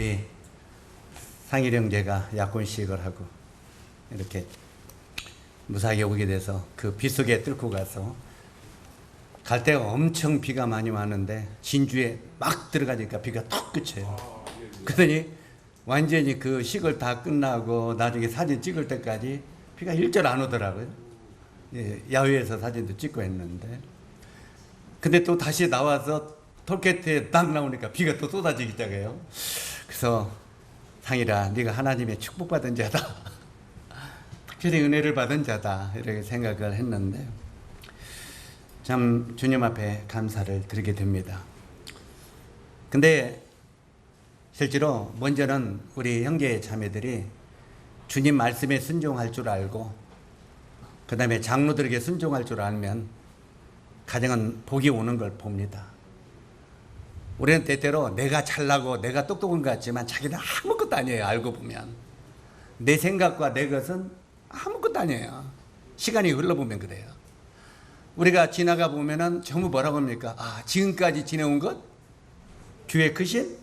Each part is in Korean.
우리 상일 형제가 약혼식을 하고 이렇게 무사하게 오게 돼서 그 비 속에 뚫고 가서 갈 때가 엄청 비가 많이 왔는데 진주에 막 들어가니까 비가 탁 그쳐요. 그러더니 완전히 그 식을 다 끝나고 나중에 사진 찍을 때까지 비가 일절 안 오더라고요. 예, 야외에서 사진도 찍고 했는데 근데 또 다시 나와서 톨게이트에 딱 나오니까 비가 또 쏟아지기 시작해요. 그래서 상일아, 네가 하나님의 축복받은 자다. 특별히 은혜를 받은 자다. 이렇게 생각을 했는데 참 주님 앞에 감사를 드리게 됩니다. 근데 실제로 먼저는 우리 형제 자매들이 주님 말씀에 순종할 줄 알고 그 다음에 장로들에게 순종할 줄 알면 가정은 복이 오는 걸 봅니다. 우리는 때때로 내가 잘나고 내가 똑똑한 것 같지만 자기는 아무것도 아니에요. 알고 보면 내 생각과 내 것은 아무것도 아니에요. 시간이 흘러보면 그래요. 우리가 지나가 보면은 전부 뭐라고 합니까? 아, 지금까지 지내온 것 주의 크신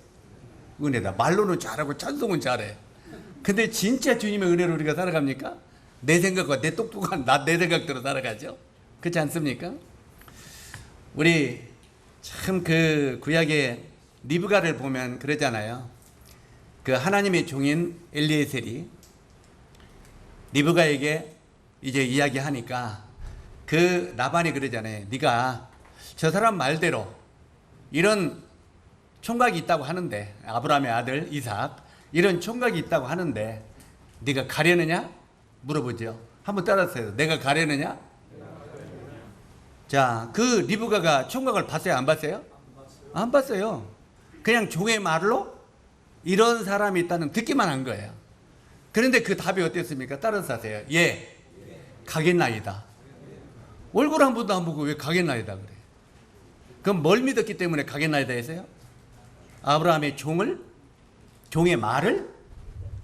은혜다. 말로는 잘하고 찬송은 잘해. 근데 진짜 주님의 은혜로 우리가 살아갑니까? 내 생각과 내 똑똑한 내 생각대로 살아가죠. 그렇지 않습니까? 우리 참 그 구약의 리브가를 보면 그러잖아요. 그 하나님의 종인 엘리에셀이 리브가에게 이제 이야기하니까 그 라반이 그러잖아요. 네가 저 사람 말대로 이런 총각이 있다고 하는데, 아브라함의 아들 이삭 이런 총각이 있다고 하는데 네가 가려느냐? 물어보죠. 한번 따라서요. 내가 가려느냐? 자, 그 리브가가 총각을 봤어요? 안 봤어요? 안 봤어요. 그냥 종의 말로 이런 사람이 있다는 듣기만 한 거예요. 그런데 그 답이 어땠습니까? 따라서 하세요. 예, 가겠나이다. 얼굴 한 번도 안 보고 왜 가겠나이다 그래? 그럼 뭘 믿었기 때문에 가겠나이다 했어요? 아브라함의 종의 말을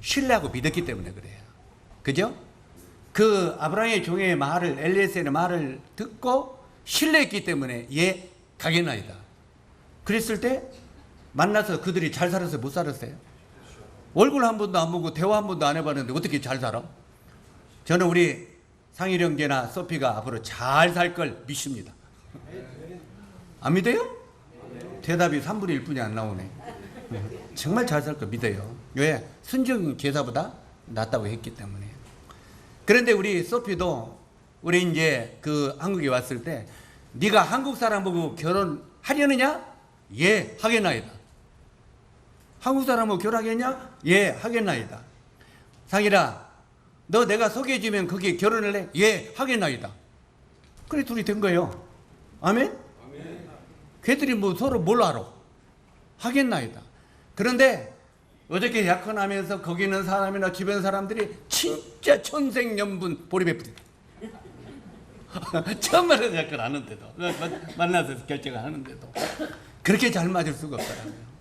신뢰하고 믿었기 때문에 그래요. 그죠? 그 아브라함의 종의 말을, 엘리에셀의 말을 듣고 신뢰했기 때문에 예, 가겠나이다. 그랬을 때 만나서 그들이 잘 살았어요? 못 살았어요? 얼굴 한 번도 안 보고 대화 한 번도 안 해봤는데 어떻게 잘 살아? 저는 우리 상일 형제나 소피가 앞으로 잘 살 걸 믿습니다. 안 믿어요? 대답이 3분의 1뿐이 안 나오네. 정말 잘 살 걸 믿어요. 왜? 순종 제사보다 낫다고 했기 때문에. 그런데 우리 소피도 우리 이제 그 한국에 왔을 때 네가 한국 사람 보고 결혼하려느냐? 예, 하겠나이다. 한국 사람하고 결혼하겠냐? 예, 하겠나이다. 상일아, 너 내가 소개해주면 거기에 결혼을 해? 예, 하겠나이다. 그래 둘이 된 거예요. 아멘? 걔들이 뭐 서로 뭘 알아? 하겠나이다. 그런데 어저께 약혼하면서 거기 있는 사람이나 주변 사람들이 진짜 천생연분 보리 베풀이 처음 만나서 약혼 하는데도 만나서 결정을 하는데도 그렇게 잘 맞을 수가 없더라고요.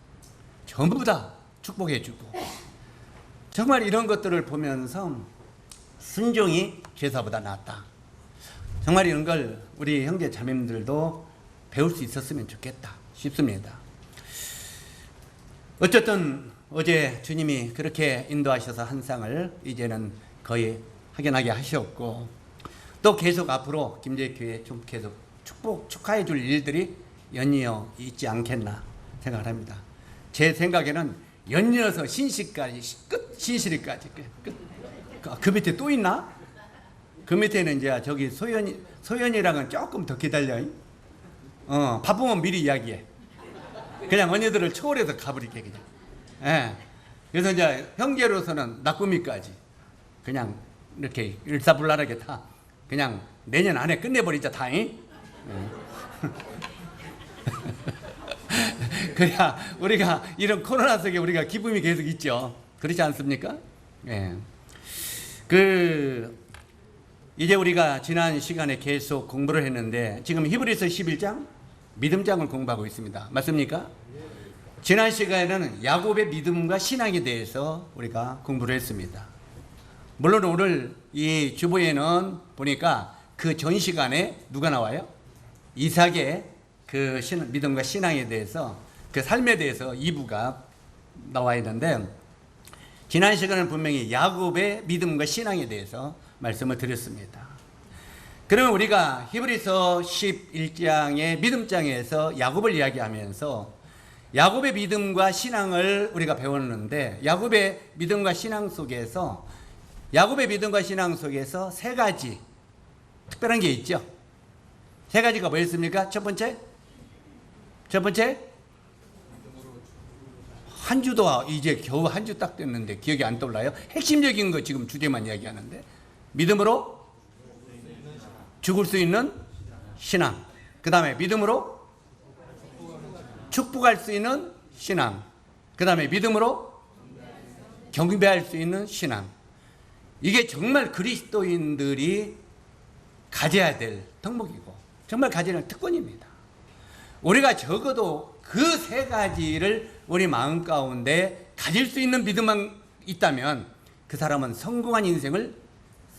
전부 다 축복해주고 정말 이런 것들을 보면서 순종이 제사보다 낫다. 정말 이런 걸 우리 형제 자매님들도 배울 수 있었으면 좋겠다 싶습니다. 어쨌든 어제 주님이 그렇게 인도하셔서 한 쌍을 이제는 거의 확연하게 하셨고 또 계속 앞으로 김제교회 좀 계속 축하해 줄 일들이 연이어 있지 않겠나 생각을 합니다. 제 생각에는 연이어서 신시까지 끝, 신시리까지 끝. 그 밑에 또 있나? 그 밑에는 이제 저기 소연이랑은 조금 더 기다려. 바쁘면 미리 이야기해. 그냥 언니들을 초월해서 가버리게 그냥. 예. 그래서 이제 형제로서는 낙구미까지 그냥 이렇게 일사불란하게 다 그냥 내년 안에 끝내버리자 다잉. 그래야 우리가 이런 코로나 속에 우리가 기쁨이 계속 있죠. 그렇지 않습니까? 예. 이제 우리가 지난 시간에 계속 공부를 했는데 지금 히브리서 11장 믿음장을 공부하고 있습니다. 맞습니까? 지난 시간에는 야곱의 믿음과 신앙에 대해서 우리가 공부를 했습니다. 물론 오늘 이 주보에는 보니까 그 전 시간에 누가 나와요? 이삭의 그 믿음과 신앙에 대해서 그 삶에 대해서 2부가 나와 있는데, 지난 시간에 분명히 야곱의 믿음과 신앙에 대해서 말씀을 드렸습니다. 그러면 우리가 히브리서 11장의 믿음장에서 야곱을 이야기하면서 야곱의 믿음과 신앙을 우리가 배웠는데, 야곱의 믿음과 신앙 속에서 세 가지 특별한 게 있죠. 세 가지가 뭐였습니까? 첫 번째, 한 주도 이제 겨우 한 주 딱 됐는데 기억이 안 떠올라요? 핵심적인 거 지금 주제만 이야기하는데, 믿음으로 죽을 수 있는 신앙, 그 다음에 믿음으로 축복할 수 있는 신앙, 그 다음에 믿음으로 경배할 수 있는 신앙. 이게 정말 그리스도인들이 가져야 될 덕목이고 정말 가져야 할 특권입니다. 우리가 적어도 그 세 가지를 우리 마음 가운데 가질 수 있는 믿음만 있다면 그 사람은 성공한 인생을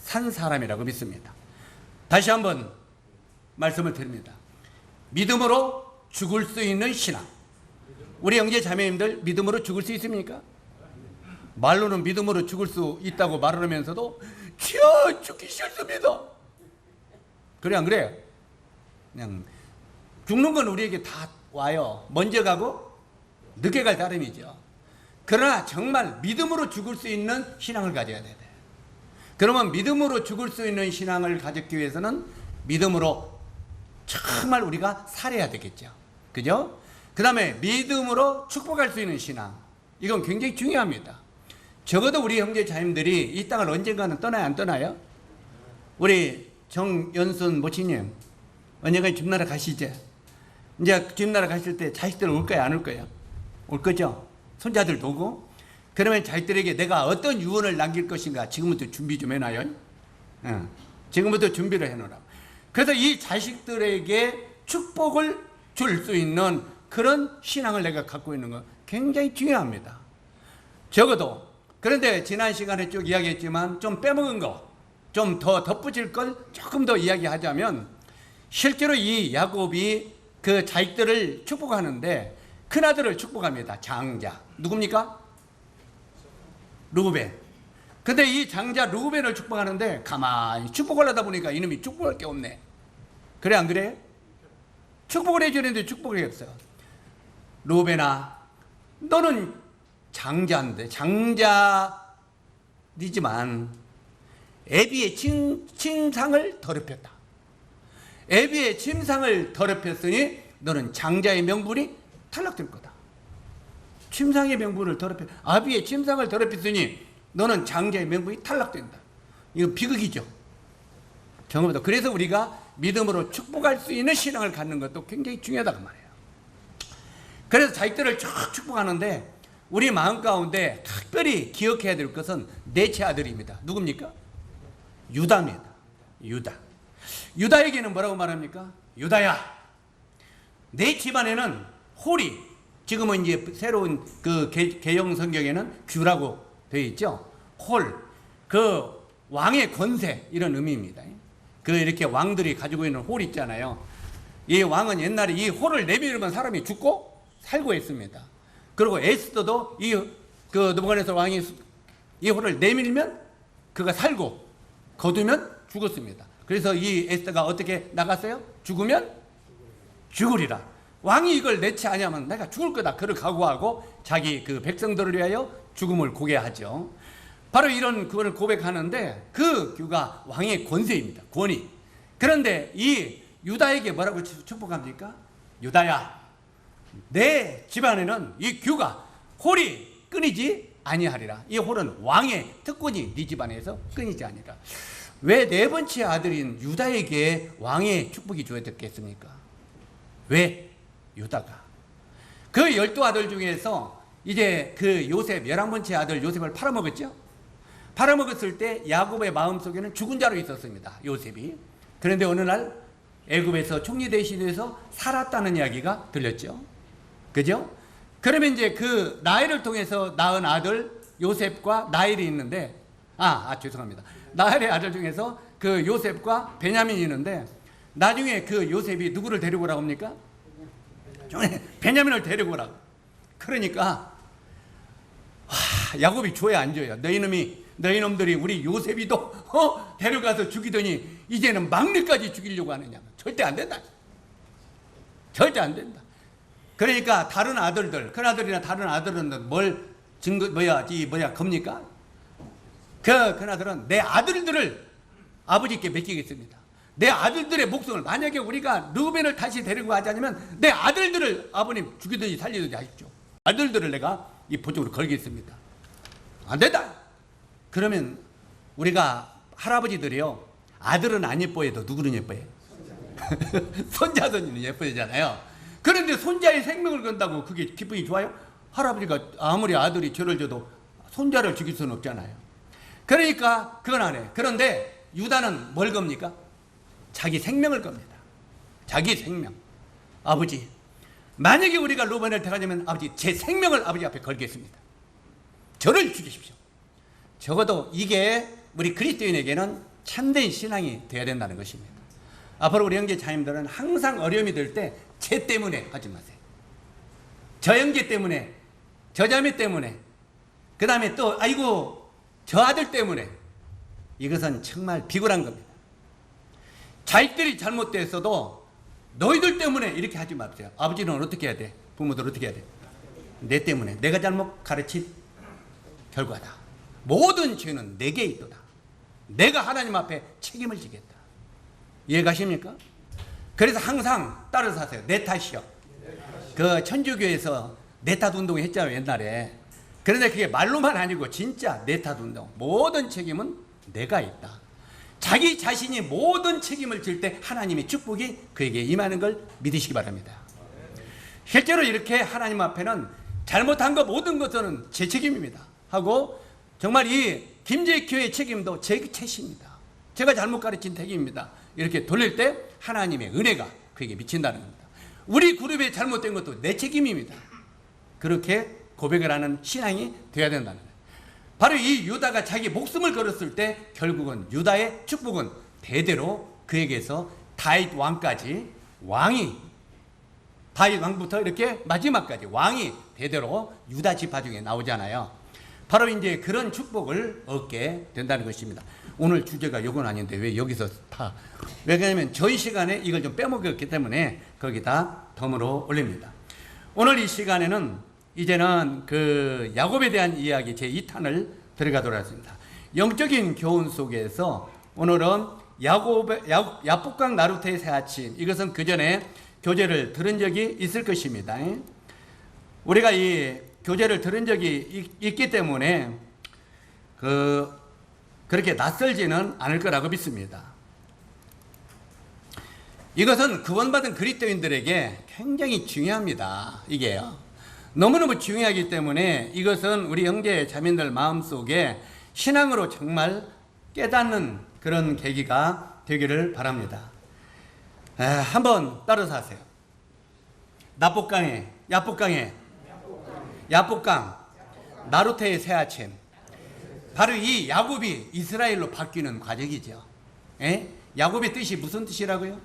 산 사람이라고 믿습니다. 다시 한번 말씀을 드립니다. 믿음으로 죽을 수 있는 신앙. 우리 형제 자매님들 믿음으로 죽을 수 있습니까? 말로는 믿음으로 죽을 수 있다고 말을 하면서도 주여 죽기 싫습니다. 그래 안 그래요? 그냥 죽는 건 우리에게 다 와요. 먼저 가고 늦게 갈 따름이죠. 그러나 정말 믿음으로 죽을 수 있는 신앙을 가져야 돼요. 그러면 믿음으로 죽을 수 있는 신앙을 가졌기 위해서는 믿음으로 정말 우리가 살아야 되겠죠. 그죠? 그 다음에 믿음으로 축복할 수 있는 신앙. 이건 굉장히 중요합니다. 적어도 우리 형제 자님들이 이 땅을 언젠가는 떠나야 안 떠나요? 우리 정연순 모치님 언젠가 집나라 가시죠? 이제 집나라 가실 때 자식들 올 거야 안 올 거야? 올 거죠? 손자들도 오고. 그러면 자식들에게 내가 어떤 유언을 남길 것인가 지금부터 준비 좀 해놔요. 지금부터 준비를 해놓으라. 그래서 이 자식들에게 축복을 줄 수 있는 그런 신앙을 내가 갖고 있는 거 굉장히 중요합니다. 적어도. 그런데 지난 시간에 쭉 이야기했지만 좀 빼먹은 거, 좀 더 덧붙일 걸 조금 더 이야기하자면, 실제로 이 야곱이 그 자식들을 축복하는데 큰아들을 축복합니다. 장자. 누굽니까? 루벤. 근데 이 장자 루벤을 축복하는데 가만히 축복을 하다 보니까 이놈이 축복할 게 없네. 그래 안 그래? 축복을 해주는데 축복을 했어요. 루벤아, 너는 장자인데 장자이지만 애비의 침상을 더럽혔다. 애비의 침상을 더럽혔으니 너는 장자의 명분이 탈락될 거다. 침상의 명분을 더럽혀, 아비의 침상을 더럽혔으니 너는 장자의 명분이 탈락된다. 이거 비극이죠. 정말로. 그래서 우리가 믿음으로 축복할 수 있는 신앙을 갖는 것도 굉장히 중요하다고 말해요. 그래서 자식들을 쭉 축복하는데 우리 마음 가운데 특별히 기억해야 될 것은 넷째 아들입니다. 누굽니까? 유다입니다. 유다. 유다에게는 뭐라고 말합니까? 유다야, 내 집안에는 홀이, 지금은 이제 새로운 그 개영 성경에는 규라고 되어 있죠. 홀, 그 왕의 권세, 이런 의미입니다. 그 이렇게 왕들이 가지고 있는 홀 있잖아요. 이 왕은 옛날에 이 홀을 내밀면 사람이 죽고 살고 했습니다. 그리고 에스더도 그 느부갓네살 왕이 이 홀을 내밀면 그가 살고 거두면 죽었습니다. 그래서 이 에스더가 어떻게 나갔어요? 죽으면 죽으리라. 왕이 이걸 내치 아니하면 내가 죽을 거다. 그를 각오하고 자기 그 백성들을 위하여 죽음을 고개하죠. 바로 이런 그걸 고백하는데 그 규가 왕의 권세입니다. 권위. 그런데 이 유다에게 뭐라고 축복합니까? 유다야, 내 집안에는 이 규가 홀이 끊이지 아니하리라. 이 홀은 왕의 특권이 네 집안에서 끊이지 아니라. 왜 네 번째 아들인 유다에게 왕의 축복이 주어졌겠습니까? 왜? 유다가 그 12아들 중에서 이제 그 요셉 11번째 아들 요셉을 팔아먹었죠. 팔아먹었을 때 야곱의 마음속에는 죽은 자로 있었습니다. 요셉이. 그런데 어느 날 애굽에서 총리 대신해서 살았다는 이야기가 들렸죠. 그죠? 그러면 이제 그 라헬을 통해서 낳은 아들 요셉과 라헬이 있는데 죄송합니다. 라헬의 아들 중에서 그 요셉과 베냐민이 있는데 나중에 그 요셉이 누구를 데리고 오라고 합니까? 베냐민을 데리고 오라고. 그러니까 야곱이 줘야 안 줘요? 너희놈들이 우리 요셉이도 데려가서 죽이더니 이제는 막내까지 죽이려고 하느냐? 절대 안 된다. 절대 안 된다. 그러니까 다른 아들들, 큰아들이나 다른 아들은 뭘 겁니까? 큰아들은 내 아들들을 아버지께 맡기겠습니다. 내 아들들의 목숨을, 만약에 우리가 르우벤을 다시 데리고 가지 않으면 내 아들들을 아버님 죽이든지 살리든지 하십시오. 아들들을 내가 이 보적으로 걸겠습니다. 안 된다. 그러면 우리가 할아버지들이요, 아들은 안 예뻐해도 누구는 예뻐해? 손자손이는 예뻐하잖아요. 그런데 손자의 생명을 건다고 그게 기분이 좋아요? 할아버지가 아무리 아들이 죄를 져도 손자를 죽일 수는 없잖아요. 그러니까 그건 안 해. 그런데 유다는 뭘 겁니까? 자기 생명을 겁니다. 자기 생명. 아버지, 만약에 우리가 르우벤을 데려가면 아버지, 제 생명을 아버지 앞에 걸겠습니다. 저를 죽이십시오. 적어도 이게 우리 그리스도인에게는 참된 신앙이 되어야 된다는 것입니다. 앞으로 우리 형제 자님들은 항상 어려움이 들 때 쟤 때문에 하지 마세요. 저 형제 때문에, 저 자매 때문에, 그 다음에 또 아이고 저 아들 때문에, 이것은 정말 비굴한 겁니다. 자식들이 잘못됐어도 너희들 때문에 이렇게 하지 마세요. 아버지는 어떻게 해야 돼? 부모들 어떻게 해야 돼? 내 때문에, 내가 잘못 가르친 결과다. 모든 죄는 내게 있도다. 내가 하나님 앞에 책임을 지겠다. 이해가십니까? 그래서 항상 따라서 하세요. 내 탓이요. 그 천주교에서 내 탓 운동 했잖아요, 옛날에. 그런데 그게 말로만 아니고 진짜 내 탓 운동. 모든 책임은 내가 있다. 자기 자신이 모든 책임을 질 때 하나님의 축복이 그에게 임하는 걸 믿으시기 바랍니다. 실제로 이렇게 하나님 앞에는 잘못한 것 모든 것은 제 책임입니다 하고, 정말 이 김재교의 책임도 제 책임입니다. 제가 잘못 가르친 책임입니다. 이렇게 돌릴 때 하나님의 은혜가 그에게 미친다는 겁니다. 우리 그룹에 잘못된 것도 내 책임입니다. 그렇게 고백을 하는 신앙이 되어야 된다는 거예요. 바로 이 유다가 자기 목숨을 걸었을 때 결국은 유다의 축복은 대대로 그에게서 다윗 왕까지, 왕이 다윗 왕부터 이렇게 마지막까지 왕이 대대로 유다 지파 중에 나오잖아요. 바로 이제 그런 축복을 얻게 된다는 것입니다. 오늘 주제가 이건 아닌데 왜 여기서 다, 왜냐하면 저희 시간에 이걸 좀 빼먹었기 때문에 거기다 덤으로 올립니다. 오늘 이 시간에는 이제는 그 야곱에 대한 이야기 제2탄을 들어가도록 하겠습니다. 영적인 교훈 속에서 오늘은 야복강 나루터의 새 아침, 이것은 그 전에 교재를 들은 적이 있을 것입니다. 우리가 이 교재를 들은 적이 있기 때문에 그렇게 낯설지는 않을 거라고 믿습니다. 이것은 구원받은 그리스도인들에게 굉장히 중요합니다. 이게요. 너무너무 중요하기 때문에 이것은 우리 형제 자매들 마음속에 신앙으로 정말 깨닫는 그런 계기가 되기를 바랍니다. 한번 따라서 하세요. 야복강 나루터의 새 아침. 바로 이 야곱이 이스라엘로 바뀌는 과정이죠. 야곱의 뜻이 무슨 뜻이라고요?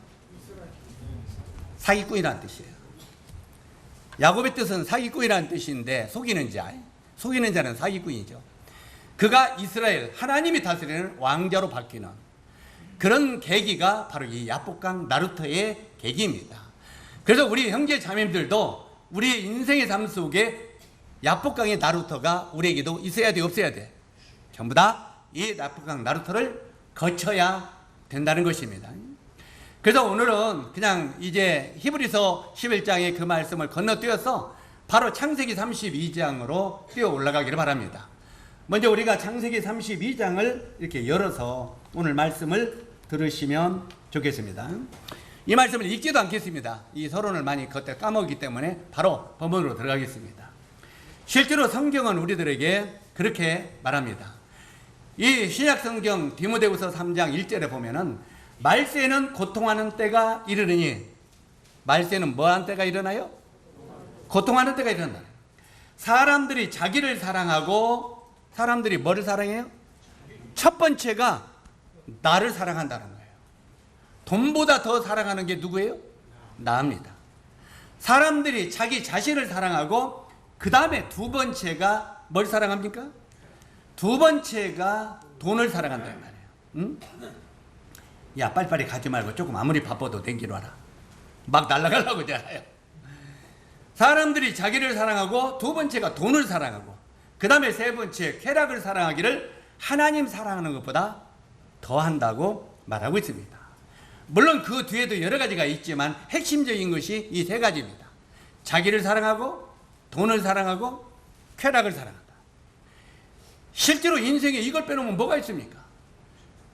사기꾼이라는 뜻이에요. 야곱의 뜻은 사기꾼이라는 뜻인데, 속이는 자는 사기꾼이죠. 그가 이스라엘, 하나님이 다스리는 왕자로 바뀌는 그런 계기가 바로 이 야복강 나루터의 계기입니다. 그래서 우리 형제 자매들도 우리 인생의 삶 속에 야복강의 나루터가 우리에게도 있어야 돼, 없어야 돼? 전부 다 이 야복강 나루터를 거쳐야 된다는 것입니다. 그래서 오늘은 그냥 이제 히브리서 11장의 그 말씀을 건너뛰어서 바로 창세기 32장으로 뛰어 올라가기를 바랍니다. 먼저 우리가 창세기 32장을 이렇게 열어서 오늘 말씀을 들으시면 좋겠습니다. 이 말씀을 읽지도 않겠습니다. 이 서론을 많이 그때 까먹기 때문에 바로 본문으로 들어가겠습니다. 실제로 성경은 우리들에게 그렇게 말합니다. 이 신약 성경 디모데후서 3장 1절에 보면은 말세는 고통하는 때가 이르느니, 말세는 뭐하는 때가 일어나요? 고통하는 때가 일어나요. 사람들이 자기를 사랑하고, 사람들이 뭐를 사랑해요? 첫 번째가 나를 사랑한다는 거예요. 돈보다 더 사랑하는 게 누구예요? 나입니다. 사람들이 자기 자신을 사랑하고 그 다음에 두 번째가 뭘 사랑합니까? 두 번째가 돈을 사랑한다 이 말이에요. 응? 야 빨리빨리 가지 말고 조금 아무리 바빠도 댕기러 와라. 막 날아가려고 하잖아요. 사람들이 자기를 사랑하고, 두 번째가 돈을 사랑하고, 그 다음에 세 번째 쾌락을 사랑하기를 하나님 사랑하는 것보다 더한다고 말하고 있습니다. 물론 그 뒤에도 여러 가지가 있지만 핵심적인 것이 이 세 가지입니다. 자기를 사랑하고, 돈을 사랑하고, 쾌락을 사랑한다. 실제로 인생에 이걸 빼놓으면 뭐가 있습니까?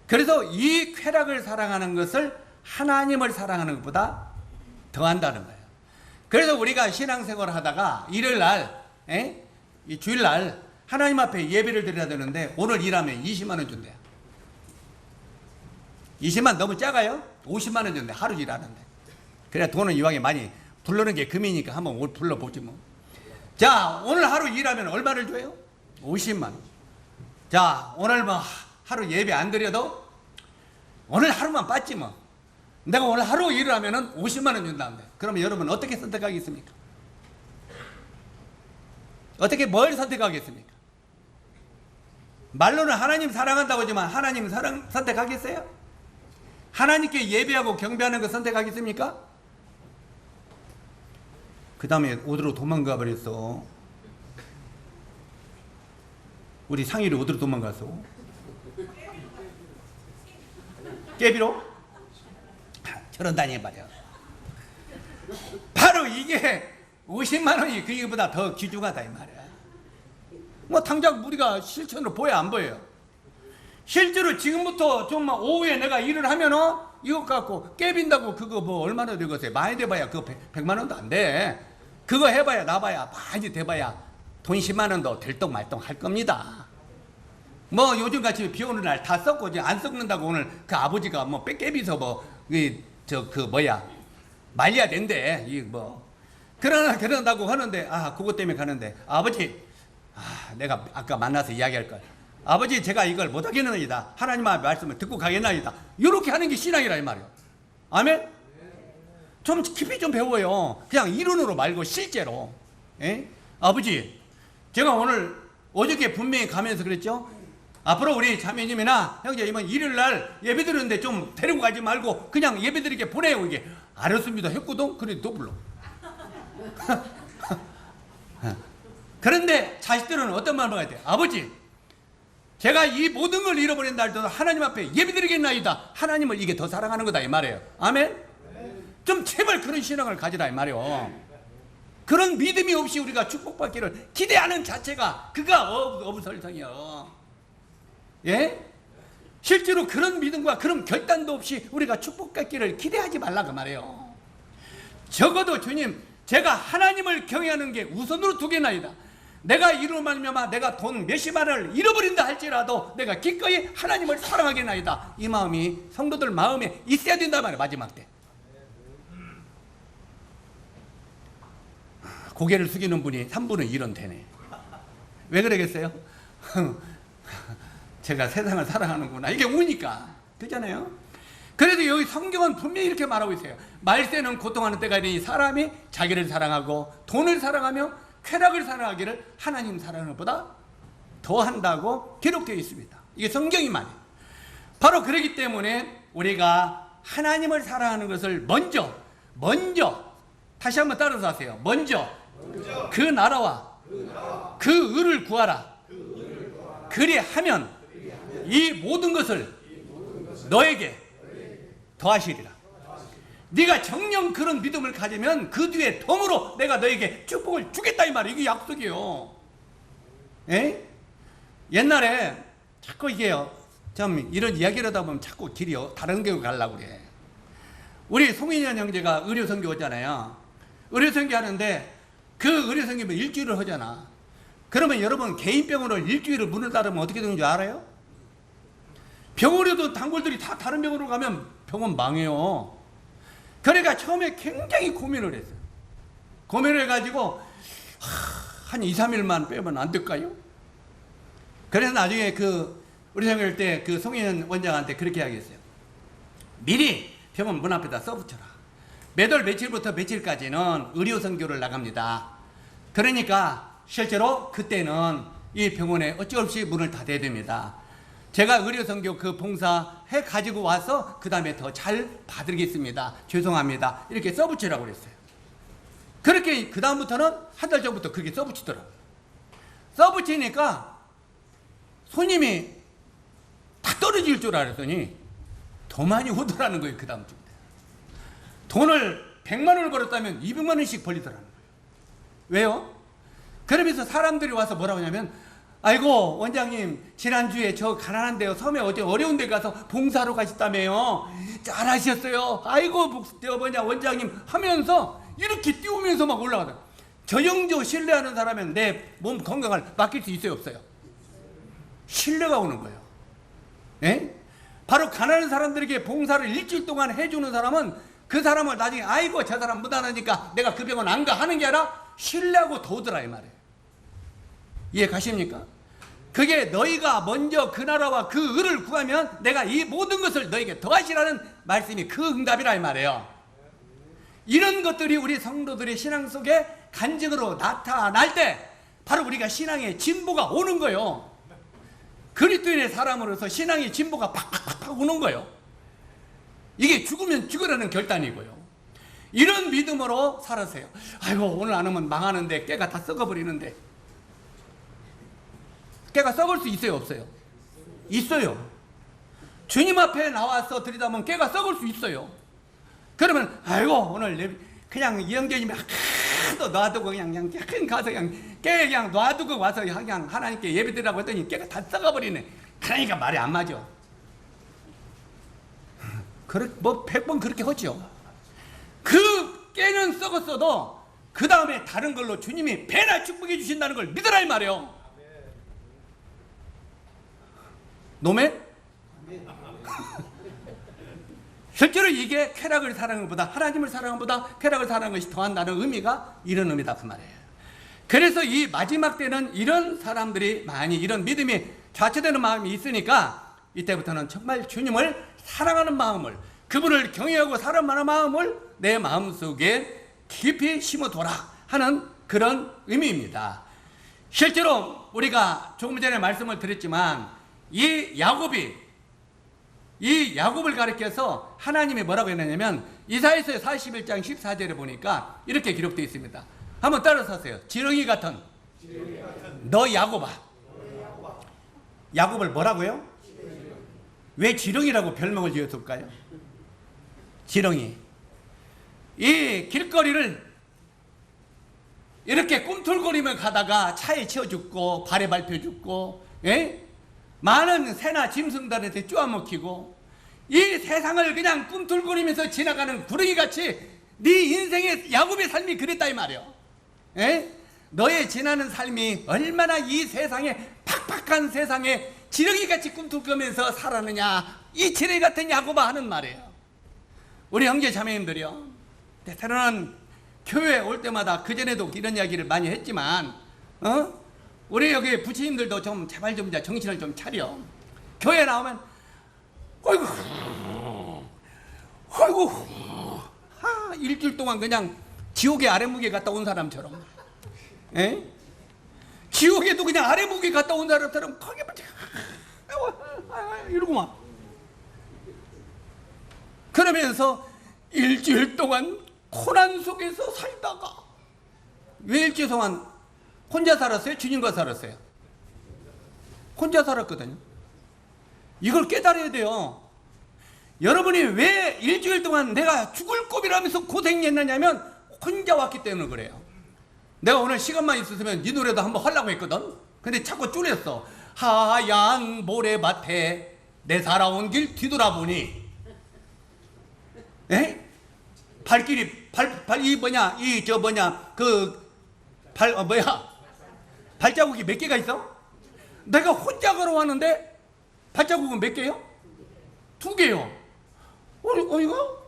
그래서 이 쾌락을 사랑하는 것을 하나님을 사랑하는 것보다 더한다는 거예요. 그래서 우리가 신앙생활을 하다가 일요일날, 이 주일날 하나님 앞에 예배를 드려야 되는데 오늘 일하면 20만 원 준대요. 20만 너무 작아요? 50만 원 준대. 하루 일하는데. 그래 돈은 이왕에 많이 부르는 게 금이니까 한번 불러보지 뭐. 자, 오늘 하루 일하면 얼마를 줘요? 50만 원. 자, 오늘 뭐 하루 예배 안 드려도 오늘 하루만 빠지 뭐. 내가 오늘 하루 일을 하면은 50만 원 준다는데. 그러면 여러분 어떻게 선택하겠습니까? 어떻게 뭘 선택하겠습니까? 말로는 하나님 사랑한다고 하지만 하나님 선택하겠어요? 하나님께 예배하고 경배하는 거 선택하겠습니까? 그 다음에 어디로 도망가 버렸어. 우리 상일이 어디로 도망갔어? 깨비로? 저런다니 말이야. 바로 이게 50만 원이 그거보다 더 귀중하다 이 말이야. 뭐 당장 우리가 실천으로 보여 안 보여요? 실제로 지금부터 정말 오후에 내가 일을 하면은 이것 갖고 깨빈다고 그거 뭐 얼마나 되겠어요? 많이 돼봐야 그거 100만 원도 안 돼. 그거 해봐야 나봐야 많이 돼봐야 돈 10만 원도 들똥말똥 할 겁니다. 뭐 요즘같이 비 오는 날 다 썩고 이제 안 썩는다고 오늘 그 아버지가 뭐 깨비서 뭐 말려야 된대. 이 뭐 그런다고 하는데 그것 때문에 가는데 아버지 내가 아까 만나서 이야기할 걸. 아버지 제가 이걸 못하겠나이다. 하나님의 말씀을 듣고 가겠나이다. 이렇게 하는 게 신앙이라 이 말이에요. 아멘? 좀 깊이 좀 배워요. 그냥 이론으로 말고 실제로. 아버지 제가 오늘 어저께 분명히 가면서 그랬죠. 앞으로 우리 자매님이나 형제님은 일요일날 예배 드리는데 좀 데리고 가지 말고 그냥 예배 드리게 보내요. 이게 알았습니다 했거든. 그래도 또 불러. 그런데 자식들은 어떤 말을 해야 돼? 아버지 제가 이 모든 걸 잃어버린 날도 하나님 앞에 예배드리겠나이다. 하나님을 이게 더 사랑하는 거다 이 말이에요. 아멘? 좀 제발 그런 신앙을 가지라 이 말이에요. 그런 믿음이 없이 우리가 축복받기를 기대하는 자체가 그가 어부설성이요. 예? 실제로 그런 믿음과 그런 결단도 없이 우리가 축복받기를 기대하지 말라 그 말이에요. 적어도 주님 제가 하나님을 경외하는 게 우선으로 두겠나이다. 내가 이로 말미암아 내가 돈 몇십만 원을 잃어버린다 할지라도 내가 기꺼이 하나님을 사랑하겠나이다. 이 마음이 성도들 마음에 있어야 된다 말이야. 마지막 때 고개를 숙이는 분이 3분의 1은 되네. 왜 그러겠어요? 제가 세상을 사랑하는구나 이게 우니까. 그렇잖아요. 그래도 여기 성경은 분명히 이렇게 말하고 있어요. 말세는 고통하는 때가 이르니 사람이 자기를 사랑하고 돈을 사랑하며 쾌락을 사랑하기를 하나님 사랑하는 것보다 더한다고 기록되어 있습니다. 이게 성경이 말이에요. 바로 그렇기 때문에 우리가 하나님을 사랑하는 것을 먼저 다시 한번 따라서 하세요. 먼저 그 나라와 그 의를 구하라. 그리하면 이 모든 것을 너에게 더하시리라. 네가 정녕 그런 믿음을 가지면 그 뒤에 덤으로 내가 너에게 축복을 주겠다 이 말이에요. 이게 약속이에요. 에? 옛날에 자꾸 이게요. 참 이런 이야기를 하다 보면 자꾸 길이 다른 데로 가려고 그래. 우리 송인현 형제가 의료 선교하잖아요. 의료 선교하는데 그 의료 선교면 일주일을 하잖아. 그러면 여러분 개인병원을 일주일을 문을 닫으면 어떻게 되는 줄 알아요? 병원에도 단골들이 다 다른 병원으로 가면 병원 망해요. 그러니까 처음에 굉장히 고민을 했어요. 고민을 해가지고 한 2, 3일만 빼면 안 될까요? 그래서 나중에 우리 생각할 때 그 송인현 원장한테 그렇게 이야기했어요. 미리 병원 문 앞에다 써붙여라. 매달 며칠부터 며칠까지는 의료 선교를 나갑니다. 그러니까 실제로 그때는 이 병원에 어쩔 수 없이 문을 닫아야 됩니다. 제가 의료선교 그 봉사해 가지고 와서 그 다음에 더 잘 봐드리겠습니다. 죄송합니다. 이렇게 써붙이라고 그랬어요. 그렇게 그 다음부터는 한 달 전부터 그렇게 써붙이더라고요. 써붙이니까 손님이 다 떨어질 줄 알았더니 더 많이 오더라는 거예요. 그 다음 주부터. 돈을 100만 원을 벌었다면 200만 원씩 벌리더라는 거예요. 왜요? 그러면서 사람들이 와서 뭐라고 하냐면, 아이고 원장님 지난주에 저 가난한데요, 섬에 어디 어려운 데 가서 봉사하러 가셨다며요. 잘하셨어요. 아이고 원장님 하면서 이렇게 띄우면서 막 올라가다. 저 정도 신뢰하는 사람은 내 몸 건강을 맡길 수 있어요, 없어요? 신뢰가 오는 거예요. 예? 바로 가난한 사람들에게 봉사를 일주일 동안 해주는 사람은 그 사람을 나중에 아이고 저 사람 무단하니까 내가 그 병원 안 가 하는 게 아니라 신뢰하고 더 오더라 이 말이에요. 이해 가십니까? 그게 너희가 먼저 그 나라와 그 의를 구하면 내가 이 모든 것을 너에게 더하시라는 말씀이 그 응답이라 이 말이에요. 이런 것들이 우리 성도들의 신앙 속에 간증으로 나타날 때 바로 우리가 신앙의 진보가 오는 거예요. 그리스도인의 사람으로서 신앙의 진보가 팍팍팍 오는 거예요. 이게 죽으면 죽으라는 결단이고요. 이런 믿음으로 살았어요. 아이고 오늘 안 오면 망하는데, 깨가 다 썩어버리는데. 깨가 썩을 수 있어요, 없어요? 있어요. 주님 앞에 나와서 들이다보면 깨가 썩을 수 있어요. 그러면 아이고 오늘 그냥 이영재님이 하도 놔두고 그냥 가서 깨 그냥 놔두고 와서 그냥 하나님께 예배드리라고 했더니 깨가 다 썩어버리네. 그러니까 말이 안 맞아. 뭐 100번 그렇게 하죠. 그 깨는 썩었어도 그 다음에 다른 걸로 주님이 배나 축복해 주신다는 걸 믿으라 이 말이에요. 노멘? 실제로 이게 쾌락을 사랑하는 것보다, 하나님을 사랑하는 것보다 쾌락을 사랑하는 것이 더한다는 의미가 이런 의미다 그 말이에요. 그래서 이 마지막 때는 이런 사람들이 많이, 이런 믿음이 좌초되는 마음이 있으니까 이때부터는 정말 주님을 사랑하는 마음을, 그분을 경외하고 사랑하는 마음을 내 마음속에 깊이 심어둬라 하는 그런 의미입니다. 실제로 우리가 조금 전에 말씀을 드렸지만 이 야곱을 가리켜서 하나님이 뭐라고 했냐면 이사야서 41장 14절에 보니까 이렇게 기록되어 있습니다. 한번 따라서 하세요. 지렁이 같은 너 야곱아. 야곱을 뭐라고요? 왜 지렁이라고 별명을 지었을까요? 지렁이. 이 길거리를 이렇게 꿈틀거리며 가다가 차에 치여 죽고 발에 밟혀 죽고, 예? 많은 새나 짐승들한테 쪼아먹히고 이 세상을 그냥 꿈틀거리면서 지나가는 구렁이같이 네 인생의 야곱의 삶이 그랬다 이 말이에요. 에? 너의 지나는 삶이 얼마나 이 세상에 팍팍한 세상에 지렁이같이 꿈틀거리면서 살았느냐, 이 지렁이 같은 야곱아 하는 말이에요. 우리 형제 자매님들이요, 때로는 교회 올 때마다 그전에도 이런 이야기를 많이 했지만 우리 여기 부처님들도 좀 제발 좀 정신을 좀 차려. 교회 나오면 아이고 일주일 동안 그냥 지옥의 아랫무게 갔다 온 사람처럼, 에? 지옥에도 그냥 아랫무게 갔다 온 사람처럼 거기 이러고만 그러면서 일주일 동안 고난 속에서 살다가, 왜 일주일 동안 혼자 살았어요? 주님과 살았어요? 혼자 살았거든요. 이걸 깨달아야 돼요. 여러분이 왜 일주일 동안 내가 죽을 꼽이라면서 고생했느냐면 혼자 왔기 때문에 그래요. 내가 오늘 시간만 있었으면 네 노래도 한번 하려고 했거든. 근데 자꾸 줄였어. 하얀 모래밭에 내 살아온 길 뒤돌아보니, 에? 발길이 발자국이 몇 개가 있어? 내가 혼자 걸어왔는데 발자국은 몇 개요? 2개요. 이거?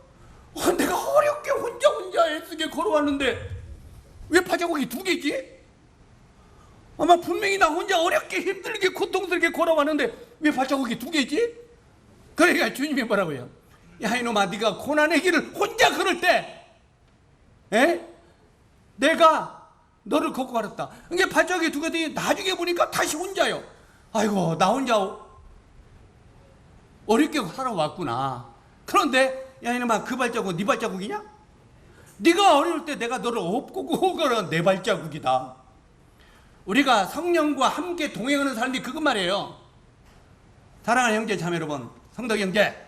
내가 어렵게 혼자 애쓰게 걸어왔는데 왜 발자국이 2개지? 아마 분명히 나 혼자 어렵게 힘들게 고통스럽게 걸어왔는데 왜 발자국이 2개지? 그러니까 주님이 뭐라고요? 야 이놈아, 네가 고난의 길을 혼자 걸을 때, 에? 내가 너를 걷고 가렸다. 이게 발자국이 두 개더니 나중에 보니까 다시 혼자요. 아이고, 나 혼자 어렵게 살아왔구나. 그런데 야 이놈아, 그 발자국은 네 발자국이냐? 네가 어려울 때 내가 너를 업고 가는 내 발자국이다. 우리가 성령과 함께 동행하는 삶이 그것 말이에요. 사랑하는 형제 자매 여러분, 성도 형제,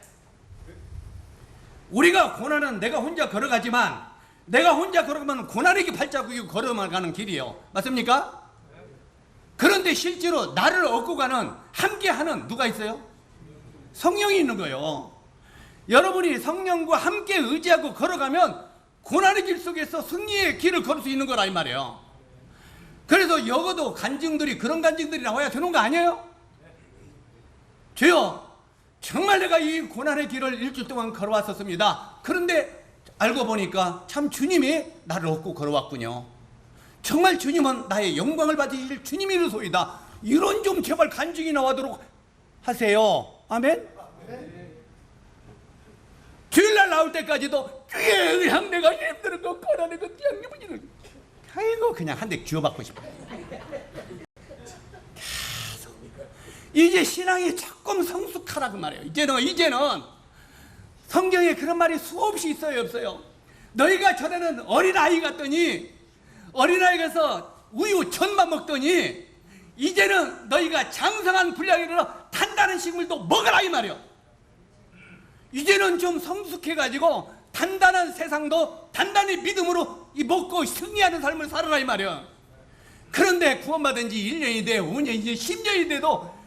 우리가 고난은 내가 혼자 걸어가지만 내가 혼자 걸어가면 고난에게 발자국이고 걸어가는 길이에요. 맞습니까? 그런데 실제로 나를 얻고 가는, 함께하는 누가 있어요? 성령이 있는 거예요. 여러분이 성령과 함께 의지하고 걸어가면 고난의 길 속에서 승리의 길을 걸을 수 있는 거라 이 말이에요. 그래서 적어도 간증들이, 그런 간증들이 나와야 되는 거 아니에요? 주여, 정말 내가 이 고난의 길을 일주일 동안 걸어왔었습니다. 그런데 알고 보니까 참 주님이 나를 얻고 걸어왔군요. 정말 주님은 나의 영광을 받으실 주님이로소이다. 이런 좀 제발 간증이 나오도록 하세요. 아멘? 주일날 나올 때까지도 그냥 내가 힘든 거 고난의 거 그냥 아이고 그냥 한 대 쥐어받고 싶어요. 이제 신앙이 조금 성숙하라고 말해요. 이제는 성경에 그런 말이 수없이 있어요, 없어요? 너희가 전에는 어린아이 같더니, 어린아이 가서 우유 전만 먹더니 이제는 너희가 장성한 분량에 이르러 단단한 식물도 먹어라 이 말이에요. 이제는 좀 성숙해가지고 단단한 세상도 단단히 믿음으로 먹고 승리하는 삶을 살아라 이 말이에요. 그런데 구원받은 지 1년이 돼, 5년이 돼, 10년이 돼도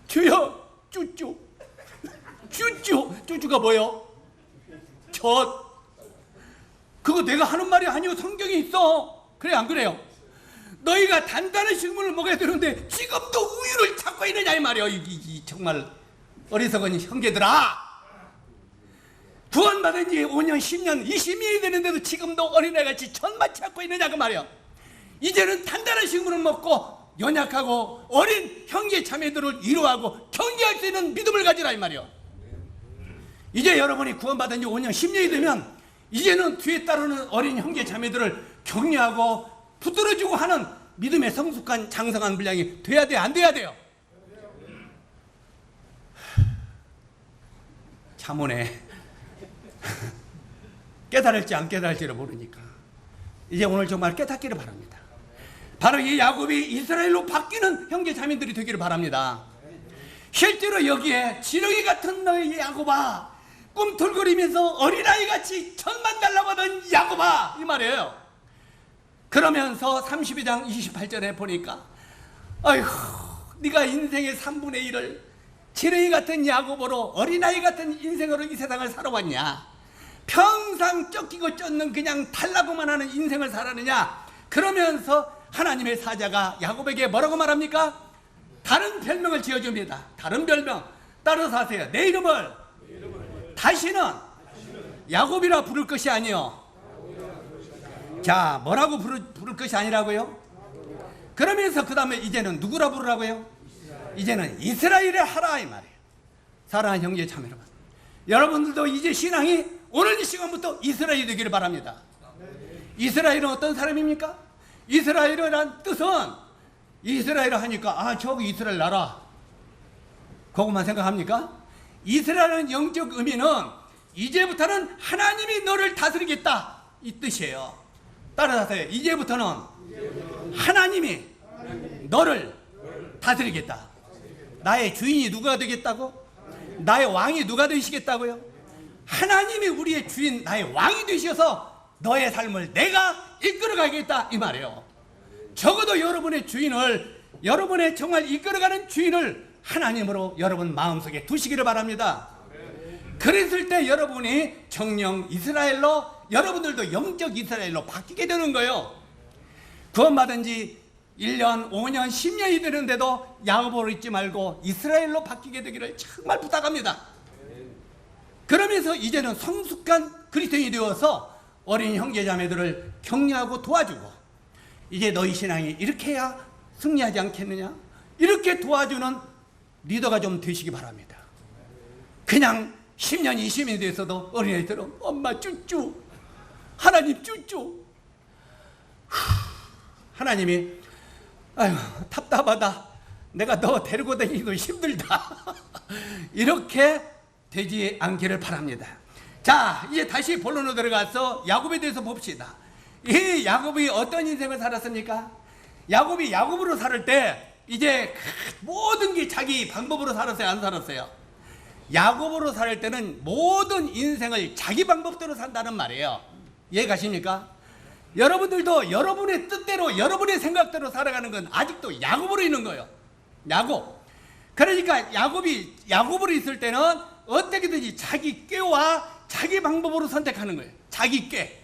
주여 쭈쭈가 뭐요? 젖. 그거 내가 하는 말이 아니요, 성경에 있어. 그래 안 그래요? 너희가 단단한 식물을 먹어야 되는데 지금도 우유를 찾고 있느냐 이 말이에요. 이 정말 어리석은 형제들아, 구원받은 지 5년, 10년, 20년이 되는데도 지금도 어린애같이 젖만 찾고 있느냐 그 말이에요. 이제는 단단한 식물을 먹고 연약하고 어린 형제 자매들을 위로하고 격려할 수 있는 믿음을 가지라 이 말이에요. 이제 여러분이 구원받은 지 5년, 10년이 되면 이제는 뒤에 따르는 어린 형제 자매들을 격려하고 붙들어주고 하는 믿음의 성숙한 장성한 분량이 돼야 돼, 안 돼야 돼요? 참으네. 깨달을지 안 깨달을지를 모르니까 이제 오늘 정말 깨닫기를 바랍니다. 바로 이 야곱이 이스라엘로 바뀌는 형제 자매들이 되기를 바랍니다. 실제로 여기에 지렁이 같은 너의 야곱아, 꿈틀거리면서 어린아이같이 천만 달라고 하던 야곱아 이 말이에요. 그러면서 32장 28절에 보니까 아이고 네가 인생의 3분의 1을 지렁이 같은 야곱으로, 어린아이 같은 인생으로 이 세상을 살아왔냐, 평생 쫓기고 쫓는 그냥 달라고만 하는 인생을 살았느냐. 그러면서 하나님의 사자가 야곱에게 뭐라고 말합니까? 다른 별명을 지어줍니다. 다른 별명 따라서 하세요. 내 이름을 다시는 야곱이라 부를 것이 아니요. 자, 뭐라고 부를 것이 아니라고요? 그러면서 그 다음에 이제는 누구라 부르라고요? 이제는 이스라엘의 하라 이 말이에요. 사랑하는 형제 자매 여러분, 여러분들도 이제 신앙이 오늘 이 시간부터 이스라엘이 되기를 바랍니다. 이스라엘은 어떤 사람입니까? 이스라엘이라는 뜻은, 이스라엘을 하니까 아 저기 이스라엘 나라 그것만 생각합니까? 이스라엘은 영적 의미는 이제부터는 하나님이 너를 다스리겠다 이 뜻이에요. 따라하세요. 이제부터는 하나님이 너를 다스리겠다. 나의 주인이 누가 되겠다고? 나의 왕이 누가 되시겠다고요? 하나님이 우리의 주인, 나의 왕이 되셔서 너의 삶을 내가 이끌어가겠다 이 말이에요. 적어도 여러분의 주인을, 여러분의 정말 이끌어가는 주인을 하나님으로 여러분 마음속에 두시기를 바랍니다. 그랬을 때 여러분이 정령 이스라엘로, 여러분들도 영적 이스라엘로 바뀌게 되는 거예요. 구원받은 지 1년, 5년, 10년이 되는데도 야곱으로 있지 말고 이스라엘로 바뀌게 되기를 정말 부탁합니다. 그러면서 이제는 성숙한 그리스도인이 되어서 어린 형제자매들을 격려하고 도와주고, 이제 너희 신앙이 이렇게 해야 승리하지 않겠느냐, 이렇게 도와주는 리더가 좀 되시기 바랍니다. 그냥 10년, 20년이 돼서도 어린애들은 엄마 쭈쭈, 하나님 쭈쭈, 하나님이 아유 답답하다, 내가 너 데리고 다니기도 힘들다 이렇게 되지 않기를 바랍니다. 자, 이제 다시 본론으로 들어가서 야곱에 대해서 봅시다. 이 야곱이 어떤 인생을 살았습니까? 야곱이 야곱으로 살 때 이제 모든 게 자기 방법으로 살았어요, 안 살았어요? 야곱으로 살 때는 모든 인생을 자기 방법대로 산다는 말이에요. 이해가십니까? 여러분들도 여러분의 뜻대로 여러분의 생각대로 살아가는 건 아직도 야곱으로 있는 거예요. 야곱. 그러니까 야곱이 야곱으로 있을 때는 어떻게든지 자기 꾀와 자기 방법으로 선택하는 거예요. 자기 꾀.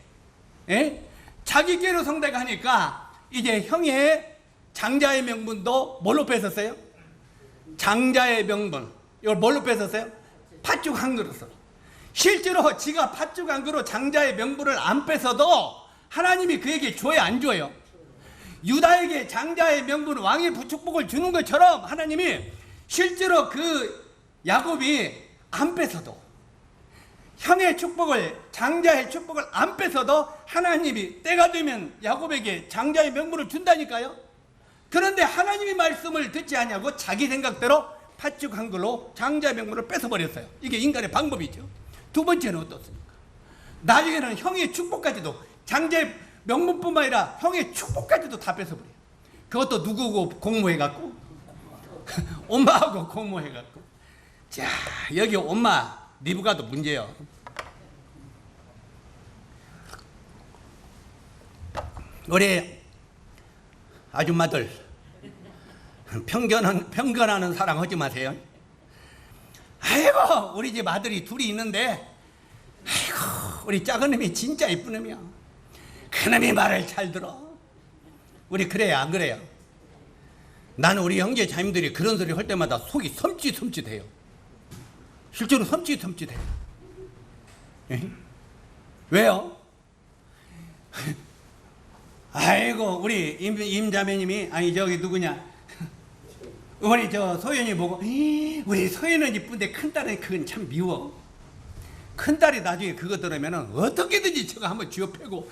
예? 자기 꾀로 선택하니까 이제 형의 장자의 명분도 뭘로 뺏었어요? 장자의 명분. 이걸 뭘로 뺏었어요? 팥죽 한 그릇으로. 실제로 지가 팥죽 한 그릇 장자의 명분을 안 뺏어도 하나님이 그에게 줘요, 안 줘요? 유다에게 장자의 명분, 왕의 부축복을 주는 것처럼 하나님이 실제로 그 야곱이 안 뺏어도, 형의 축복을, 장자의 축복을 안 뺏어도 하나님이 때가 되면 야곱에게 장자의 명분을 준다니까요. 그런데 하나님의 말씀을 듣지 않냐고 자기 생각대로 팥죽 한 걸로 장자의 명분을 뺏어버렸어요. 이게 인간의 방법이죠. 두 번째는 어떻습니까? 나중에는 형의 축복까지도, 장자의 명분뿐만 아니라 형의 축복까지도 다 뺏어버려요. 그것도 누구고 공모해갖고 엄마하고 공모해갖고. 자, 여기 엄마 리브가도 문제예요. 우리 아줌마들 편견하는 사랑 하지 마세요. 아이고 우리 집 아들이 둘이 있는데 아이고 우리 작은 놈이 진짜 이쁜 놈이야. 그 놈이 말을 잘 들어. 우리 그래요, 안 그래요? 나는 우리 형제 자매들이 그런 소리 할 때마다 속이 섬찟섬찟해요. 실제로 섬찟섬찟해요. 왜요? 아이고 우리 임자매님이, 아니 저기 누구냐, 우리 저 소연이 보고 우리 소연은 이쁜데 큰딸은 그건 참 미워. 큰딸이 나중에 그거 들으면 어떻게든지 저거 한번 쥐어패고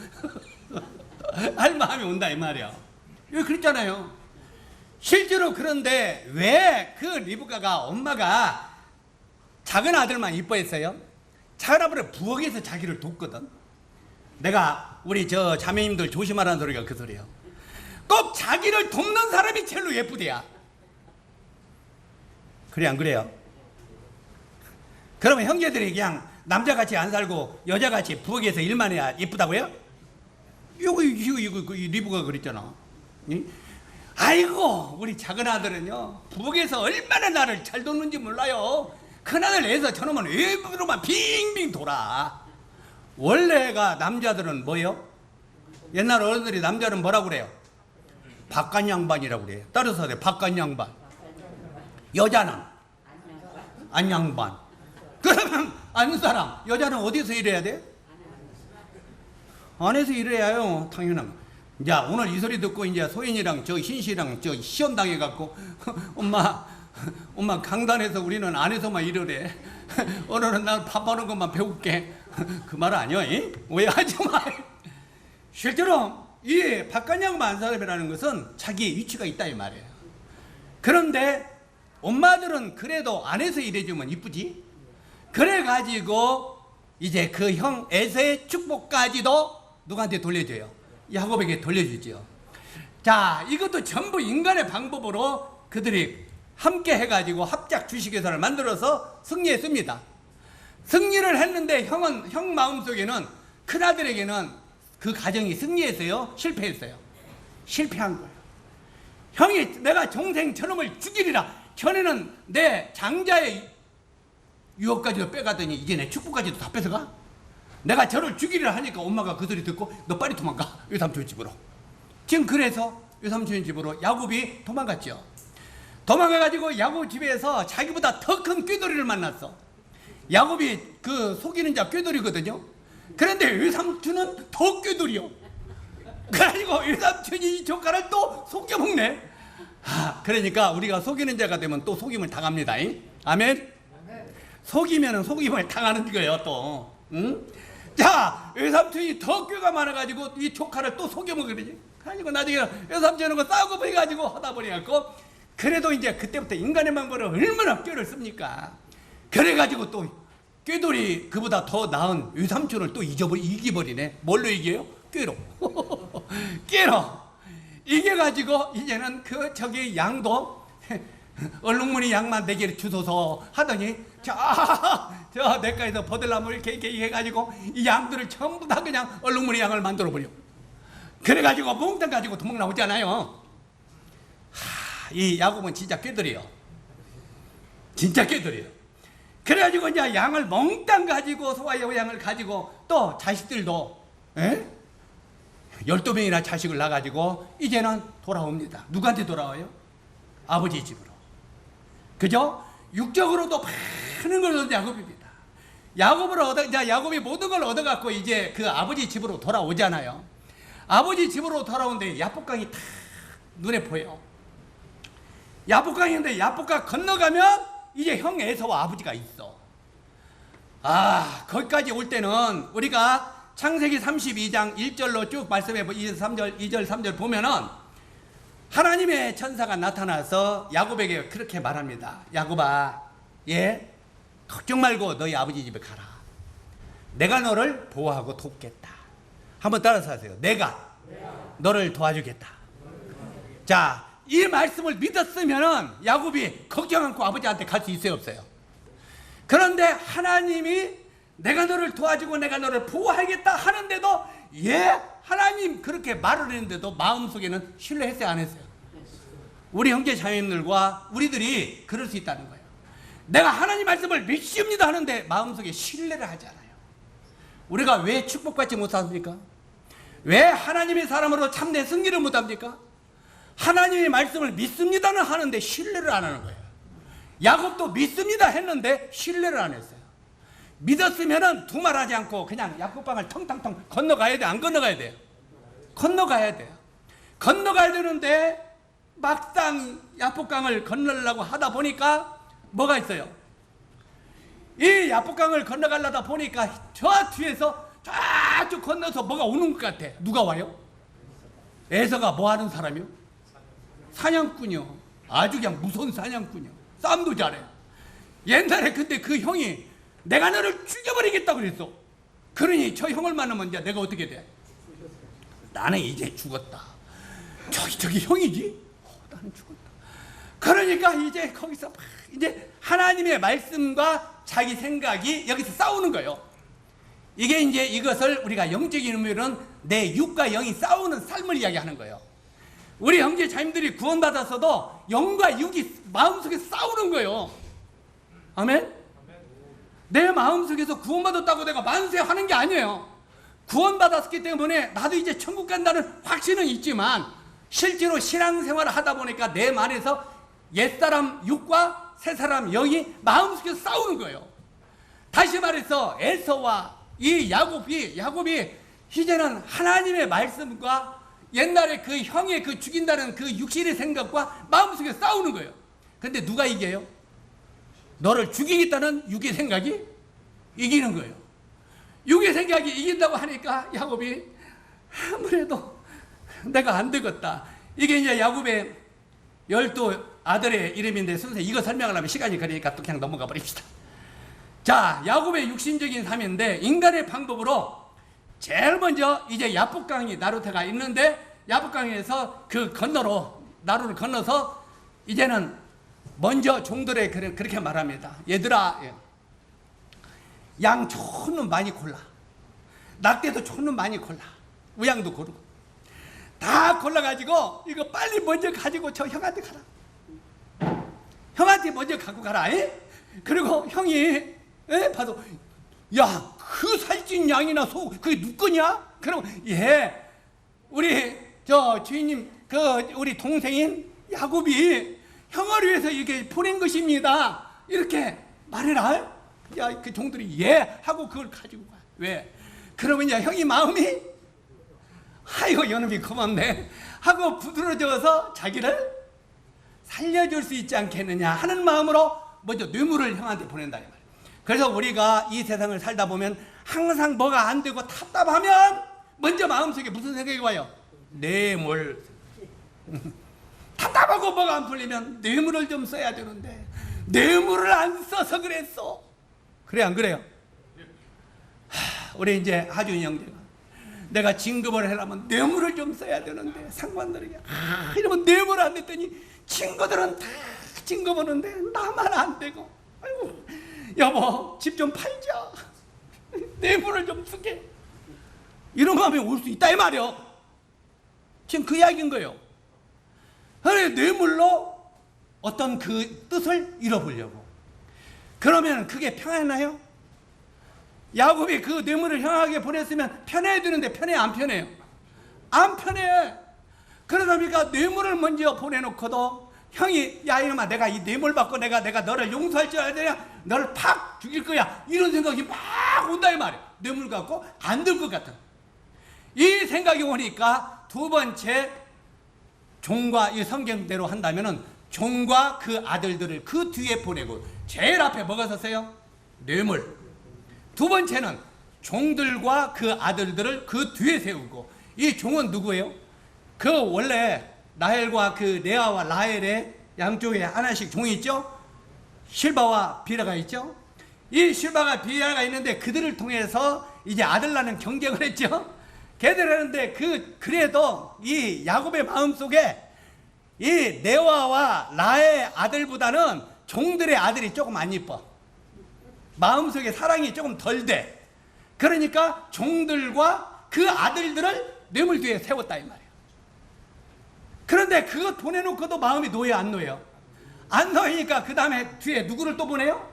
할 마음이 온다 이 말이야. 왜 그랬잖아요. 실제로. 그런데 왜 그 리브가가 엄마가 작은 아들만 이뻐했어요? 작은 아들은 부엌에서 자기를 돕거든. 내가 우리 저 자매님들 조심하라는 소리가 그 소리예요. 꼭 자기를 돕는 사람이 제일로 예쁘대야. 그래 안 그래요? 그러면 형제들이 그냥 남자같이 안 살고 여자같이 부엌에서 일만 해야 예쁘다고요? 이거 리브가 그랬잖아. 응? 아이고 우리 작은 아들은요 부엌에서 얼마나 나를 잘 돕는지 몰라요. 큰아들 내서 저놈은 외부로만 빙빙 돌아. 원래가 남자들은 뭐예요? 옛날 어른들이 남자는 뭐라고 그래요? 박간양반이라고 그래요. 따라서 하세요. 박간양반. 여자는 안양반. 그러면 안사람, 여자는 어디서 일해야 돼? 안에서 일해야 해요. 당연한 거. 자, 오늘 이 소리 듣고 이제 소연이랑 저 신씨랑 저 시험 당해갖고 엄마 강단에서 우리는 안에서만 일을 해. 오늘은 난 밥하는 것만 배울게. 그 말 아니야? 오해하지 마. 실제로 이 박간양반 안사람이라는 것은 자기의 위치가 있다 이 말이에요. 그런데 엄마들은 그래도 안에서 일해주면 이쁘지. 그래가지고 이제 그 형 에서의 축복까지도 누구한테 돌려줘요? 야곱에게 돌려주죠. 자, 이것도 전부 인간의 방법으로 그들이 함께 해가지고 합작 주식회사를 만들어서 승리했습니다. 승리를 했는데 형 마음속에는, 큰아들에게는 그 가정이 승리했어요? 실패했어요? 실패한 거예요. 형이 내가 동생 저놈을 죽이리라. 전에는 내 장자의 유업까지도 빼가더니 이제 내 축복까지도 다 뺏어가? 내가 저를 죽이리라 하니까 엄마가 그 소리 듣고 너 빨리 도망가. 외삼촌 집으로. 지금 그래서 외삼촌 집으로 야곱이 도망갔죠. 도망가가지고 야곱 집에서 자기보다 더 큰 꾀돌이를 만났어. 야곱이 그 속이는 자 꾀돌이거든요. 그런데 외삼촌은 더 꾀돌이요. 그래가지고 외삼촌이 이 조카를 또 속여먹네. 그러니까 우리가 속이는 자가 되면 또 속임을 당합니다. 아멘. 속이면은 속임을 당하는 거예요 또. 응? 자, 외삼촌이 더 꾀가 많아가지고 이 조카를 또 속여먹게 되지. 가지고 나중에 외삼촌하고 싸우고 보여가지고 하다 보니갖고 그래도 이제 그때부터 인간의 방법을 얼마나 꾀를 씁니까? 그래가지고 또 꾀돌이 그보다 더 나은 외삼촌을 또 이겨버리네. 뭘로 이겨요? 꾀로. 꾀로 이겨가지고 이제는 저기 양도 얼룩무늬 양만 4개를 주소서 하더니 저 내과에서 버들나무 이렇게 해가지고 이 양들을 전부 다 그냥 얼룩무늬 양을 만들어버려. 그래가지고 몽땅 가지고 도망 나오잖아요. 이 야곱은 진짜 꾀들이에요. 진짜 꾀들이에요. 그래가지고 이제 양을 몽땅 가지고 소와 여양을 가지고 또 자식들도 12명이나 자식을 낳아가지고 이제는 돌아옵니다. 누구한테 돌아와요? 아버지 집으로. 그죠? 육적으로도 많은 걸 얻은 야곱입니다. 야곱이 모든 걸 얻어갖고 이제 그 아버지 집으로 돌아오잖아요. 아버지 집으로 돌아오는데 야복강이 탁 눈에 보여. 야복강인데 야복강 건너가면 이제 형 에서와 아버지가 있어. 거기까지 올 때는 우리가 창세기 32장 1절로 쭉 말씀해 2절 3절 보면은 하나님의 천사가 나타나서 야곱에게 그렇게 말합니다. 야곱아, 걱정 말고 너희 아버지 집에 가라. 내가 너를 보호하고 돕겠다. 한번 따라서 하세요. 내가 너를 도와주겠다. 자, 이 말씀을 믿었으면은 야곱이 걱정 않고 아버지한테 갈 수 있어요, 없어요? 그런데 하나님이 내가 너를 도와주고 내가 너를 보호하겠다 하는데도 하나님 그렇게 말을 했는데도 마음속에는 신뢰했어요, 안 했어요? 우리 형제 자매님들과 우리들이 그럴 수 있다는 거예요. 내가 하나님 말씀을 믿습니다 하는데 마음속에 신뢰를 하지 않아요. 우리가 왜 축복받지 못합니까? 왜 하나님의 사람으로 참된 승리를 못합니까? 하나님의 말씀을 믿습니다는 하는데 신뢰를 안 하는 거예요. 야곱도 믿습니다 했는데 신뢰를 안 했어요. 믿었으면은 두말하지 않고 그냥 야곱강을 텅텅텅 건너가야 돼, 안 건너가야 돼요? 건너가야 돼요. 건너가야 되는데 막상 야복강을 건너려고 하다 보니까 뭐가 있어요? 이 야복강을 건너가려다 보니까 저 뒤에서 쫙쭉 건너서 뭐가 오는 것 같아. 누가 와요? 에서가 뭐 하는 사람이요? 사냥꾼이요. 아주 그냥 무서운 사냥꾼이요. 싸움도 잘해. 옛날에 근데 그 형이 내가 너를 죽여버리겠다 그랬어. 그러니 저 형을 만나면 이제 내가 어떻게 돼? 나는 이제 죽었다. 저기 형이지? 나는 죽었다. 그러니까 이제 거기서 막 이제 하나님의 말씀과 자기 생각이 여기서 싸우는 거예요. 이게 이제 이것을 우리가 영적인 의미로는 내 육과 영이 싸우는 삶을 이야기하는 거예요. 우리 형제 자매들이 구원받았어도 영과 육이 마음속에 싸우는 거예요. 아멘? 내 마음속에서 구원받았다고 내가 만세하는 게 아니에요. 구원받았기 때문에 나도 이제 천국 간다는 확신은 있지만 실제로 신앙생활을 하다 보니까 내 안에서 옛사람 육과 새사람 영이 마음속에서 싸우는 거예요. 다시 말해서 에서와 이 야곱이 이제는 하나님의 말씀과 옛날에 그 형의 그 죽인다는 그 육신의 생각과 마음속에 싸우는 거예요. 근데 누가 이겨요? 너를 죽이겠다는 육의 생각이 이기는 거예요. 육의 생각이 이긴다고 하니까 야곱이 아무래도 내가 안 되겠다. 이게 이제 야곱의 12아들의 이름인데 선생님 이거 설명하려면 시간이 걸리니까 또 그냥 넘어가 버립시다. 자, 야곱의 육신적인 삶인데 인간의 방법으로 제일 먼저 이제 야복강이 나루테가 있는데 야복강에서 그 나루를 건너서 이제는 먼저 종들에 그렇게 말합니다. 얘들아, 양 좋은 놈 많이 골라. 낙대도 좋은 놈 많이 골라. 우양도 고르고 다 골라가지고 이거 빨리 먼저 가지고 저 형한테 가라. 형한테 먼저 갖고 가라. 그리고 형이 봐도 야, 그 살찐 양이나 소 그게 누구 거냐? 그럼 우리 저 주인님 우리 동생인 야곱이 형을 위해서 이렇게 보낸 것입니다. 이렇게 말해라. 야, 그 종들이 하고 그걸 가지고 가. 왜? 그러면 이제 형이 마음이 아이고 이놈이 고맙네 하고 부드러져서 자기를 살려줄 수 있지 않겠느냐 하는 마음으로 먼저 뇌물을 형한테 보낸다 이 말이에요. 그래서 우리가 이 세상을 살다 보면 항상 뭐가 안 되고 답답하면 먼저 마음속에 무슨 생각이 와요? 뇌물. 답답하고 뭐가 안 풀리면 뇌물을 좀 써야 되는데 뇌물을 안 써서 그랬어. 그래 안 그래요? 우리 이제 하준이 형제가 내가 진급을 하려면 뇌물을 좀 써야 되는데 상관들에게 이러면 뇌물 안 냈더니 친구들은 다 진급하는데 나만 안 되고, 아이고 여보 집 좀 팔자, 뇌물을 좀 쓰게, 이런 거 하면 올 수 있다 이 말이요. 지금 그 이야기인 거예요. 그래 뇌물로 어떤 그 뜻을 잃어보려고. 그러면 그게 편하나요? 야곱이 그 뇌물을 형에게 보냈으면 편해야 되는데 편해 안 편해요? 안 편해. 그러다 보니까 뇌물을 먼저 보내놓고도 형이 야 이놈아 내가 이 뇌물 받고 내가 너를 용서할 줄 알아야 너를 팍 죽일 거야, 이런 생각이 막 온다 이 말이야. 뇌물 갖고 안 될 것 같은 이 생각이 오니까 두 번째 종과 이 성경대로 한다면은 종과 그 아들들을 그 뒤에 보내고, 제일 앞에 뭐가 섰어요? 뇌물. 두 번째는 종들과 그 아들들을 그 뒤에 세우고, 이 종은 누구예요? 그 원래 라헬과 그 레아와 라헬의 양쪽에 하나씩 종이 있죠? 실바와 비라가 있죠? 이 실바가 비라가 있는데 그들을 통해서 이제 아들 낳는 경쟁을 했죠? 걔들 하는데 그래도 이 야곱의 마음속에 이 레아와 라헬의 아들보다는 종들의 아들이 조금 안 이뻐. 마음속에 사랑이 조금 덜 돼. 그러니까 종들과 그 아들들을 뇌물 뒤에 세웠다 이 말이에요. 그런데 그것 보내놓고도 마음이 놓여 안 놓여? 안 놓이니까 그 다음에 뒤에 누구를 또 보내요?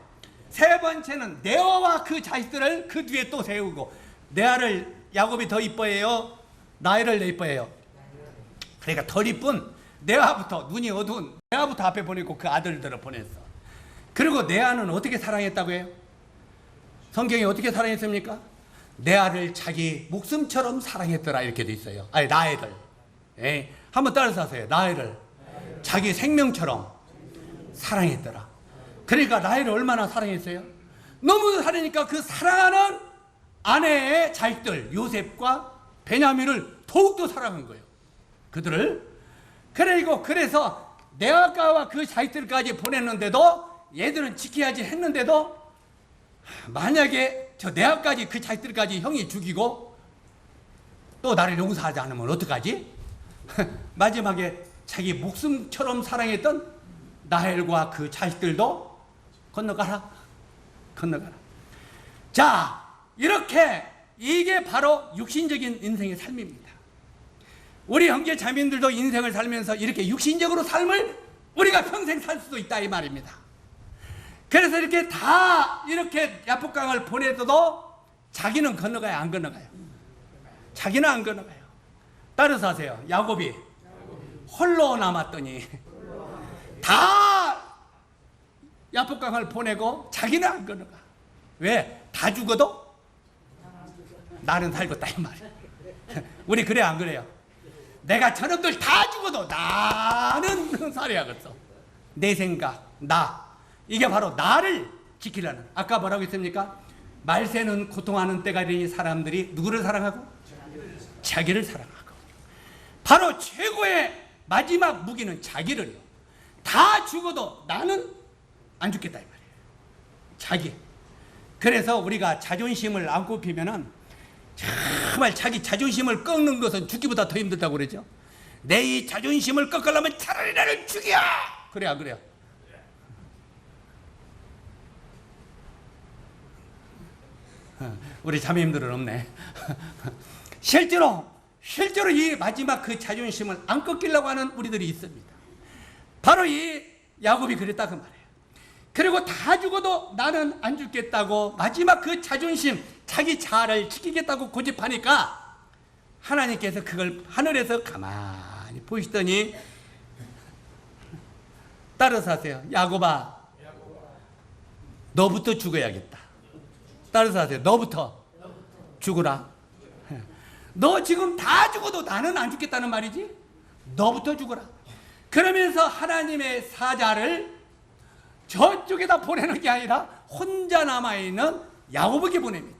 세 번째는 레아와 그 자식들을 그 뒤에 또 세우고, 레아를 야곱이 더 이뻐해요? 라헬을 더 이뻐해요? 그러니까 덜 이쁜 레아부터, 눈이 어두운 레아부터 앞에 보내고 그 아들들을 보냈어. 그리고 레아는 어떻게 사랑했다고 해요? 성경이 어떻게 사랑했습니까? 레아를 자기 목숨처럼 사랑했더라 이렇게 돼 있어요. 아니 라헬을. 예. 한번 따라서 하세요. 라헬을 자기 생명처럼 사랑했더라. 그러니까 라헬을 얼마나 사랑했어요? 너무 사랑하니까 그 사랑하는 아내의 자식들 요셉과 베냐민을 더욱더 사랑한 거예요. 그들을. 그래서 레아가와 그 자식들까지 보냈는데도 얘들은 지켜야지 했는데도, 만약에 저 레아까지 그 자식들까지 형이 죽이고 또 나를 용서하지 않으면 어떡하지? 마지막에 자기 목숨처럼 사랑했던 라헬과 그 자식들도 건너가라. 자, 이렇게 이게 바로 육신적인 인생의 삶입니다. 우리 형제 자매들도 인생을 살면서 이렇게 육신적으로 삶을 우리가 평생 살 수도 있다 이 말입니다. 그래서 이렇게 다 이렇게 야복강을 보내도 자기는 건너가요 안 건너가요? 자기는 안 건너가요. 따라서 하세요. 야곱이 홀로 남았더니 다 야복강을 보내고 자기는 안 건너가. 왜? 다 죽어도 나는 살겠다 이 말이야. 우리 그래 안 그래요? 내가 저놈들 다 죽어도 나는 살아야겠어. 내 생각, 나. 이게 바로 나를 지키려는. 아까 뭐라고 했습니까? 말세는 고통하는 때가 되니 사람들이 누구를 사랑하고? 자기를 사랑하고. 바로 최고의 마지막 무기는 자기를요. 다 죽어도 나는 안 죽겠다 이 말이에요. 자기. 그래서 우리가 자존심을 안고 피면은 정말 자기 자존심을 꺾는 것은 죽기보다 더 힘들다고 그러죠. 내 이 자존심을 꺾으려면 차라리 나를 죽여. 그래 안 그래요? 우리 자매님들은 없네. 실제로 이 마지막 그 자존심을 안 꺾이려고 하는 우리들이 있습니다. 바로 이 야곱이 그랬다 그 말이에요. 그리고 다 죽어도 나는 안 죽겠다고 마지막 그 자존심, 자기 자아를 지키겠다고 고집하니까 하나님께서 그걸 하늘에서 가만히 보시더니, 따라서 하세요. 야곱아, 너부터 죽어야겠다. 따라서 하세요. 너부터 죽으라. 너 지금 다 죽어도 나는 안 죽겠다는 말이지? 너부터 죽어라. 그러면서 하나님의 사자를 저쪽에다 보내는 게 아니라 혼자 남아있는 야곱에게 보냅니다.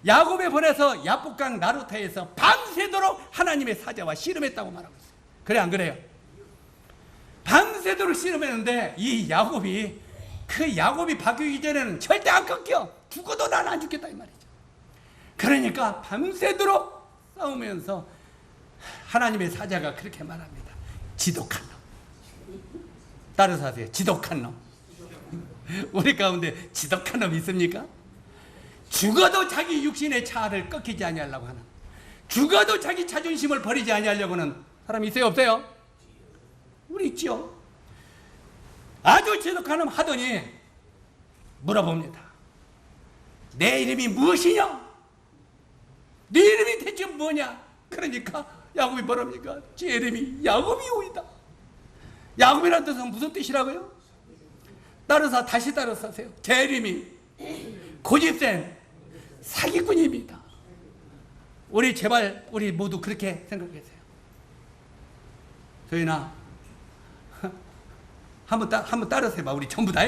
야곱에 보내서 야복강 나루터에서 밤새 밤새도록 하나님의 사자와 씨름했다고 말하고 있어요. 그래 안 그래요? 밤새도록 씨름했는데 이 야곱이 바뀌기 전에는 절대 안 꺾여. 죽어도 난 안 죽겠다 이 말이죠. 그러니까 밤새도록 싸우면서 하나님의 사자가 그렇게 말합니다. 지독한 놈. 따라서 하세요. 지독한 놈. 우리 가운데 지독한 놈 있습니까? 죽어도 자기 육신의 자아를 꺾이지 아니하려고 하는, 죽어도 자기 자존심을 버리지 아니하려고 하는 사람이 있어요 없어요? 우리 있죠. 아주 지독한 놈 하더니 물어봅니다. 내 이름이 무엇이냐? 네 이름이 대체 뭐냐? 그러니까 야곱이 뭐랍니까? 제 이름이 야곱이오이다. 야곱이라는 뜻은 무슨 뜻이라고요? 따라서 다시 따라서 하세요. 제 이름이 고집센 사기꾼입니다. 우리 제발 우리 모두 그렇게 생각하세요. 저희나 한번 따라서 해봐. 우리 전부 다.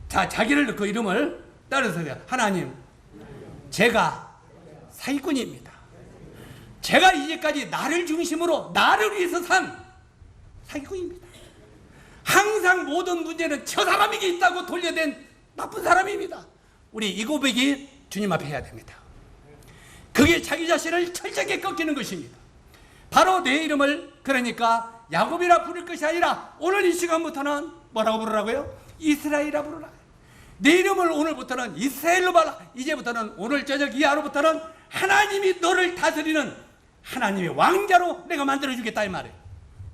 자, 자기를 넣고 이름을 따라서 해요. 하나님, 제가 사기꾼입니다. 제가 이제까지 나를 중심으로 나를 위해서 산 사기꾼입니다. 항상 모든 문제는 저 사람에게 있다고 돌려댄 나쁜 사람입니다. 우리 이 고백이 주님 앞에 해야 됩니다. 그게 자기 자신을 철저하게 꺾이는 것입니다. 바로 내 이름을 그러니까 야곱이라 부를 것이 아니라 오늘 이 시간부터는 뭐라고 부르라고요? 이스라엘이라 부르라. 내 이름을 오늘부터는 이스라엘로 말라. 이제부터는 오늘 저녁 이하로부터는 하나님이 너를 다스리는 하나님의 왕자로 내가 만들어주겠다 이 말이에요.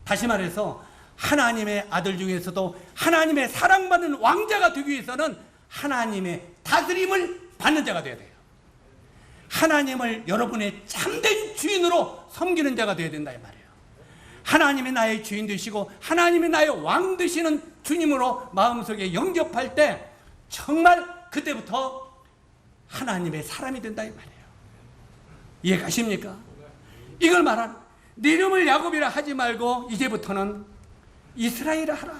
다시 말해서 하나님의 아들 중에서도 하나님의 사랑받는 왕자가 되기 위해서는 하나님의 다스림을 받는 자가 되어야 돼요. 하나님을 여러분의 참된 주인으로 섬기는 자가 되어야 된다 이 말이에요. 하나님이 나의 주인 되시고 하나님이 나의 왕 되시는 주님으로 마음속에 영접할 때 정말 그때부터 하나님의 사람이 된다 이 말이에요. 이해 가십니까? 이걸 말하는, 네 이름을 야곱이라 하지 말고 이제부터는 이스라엘이라 하라.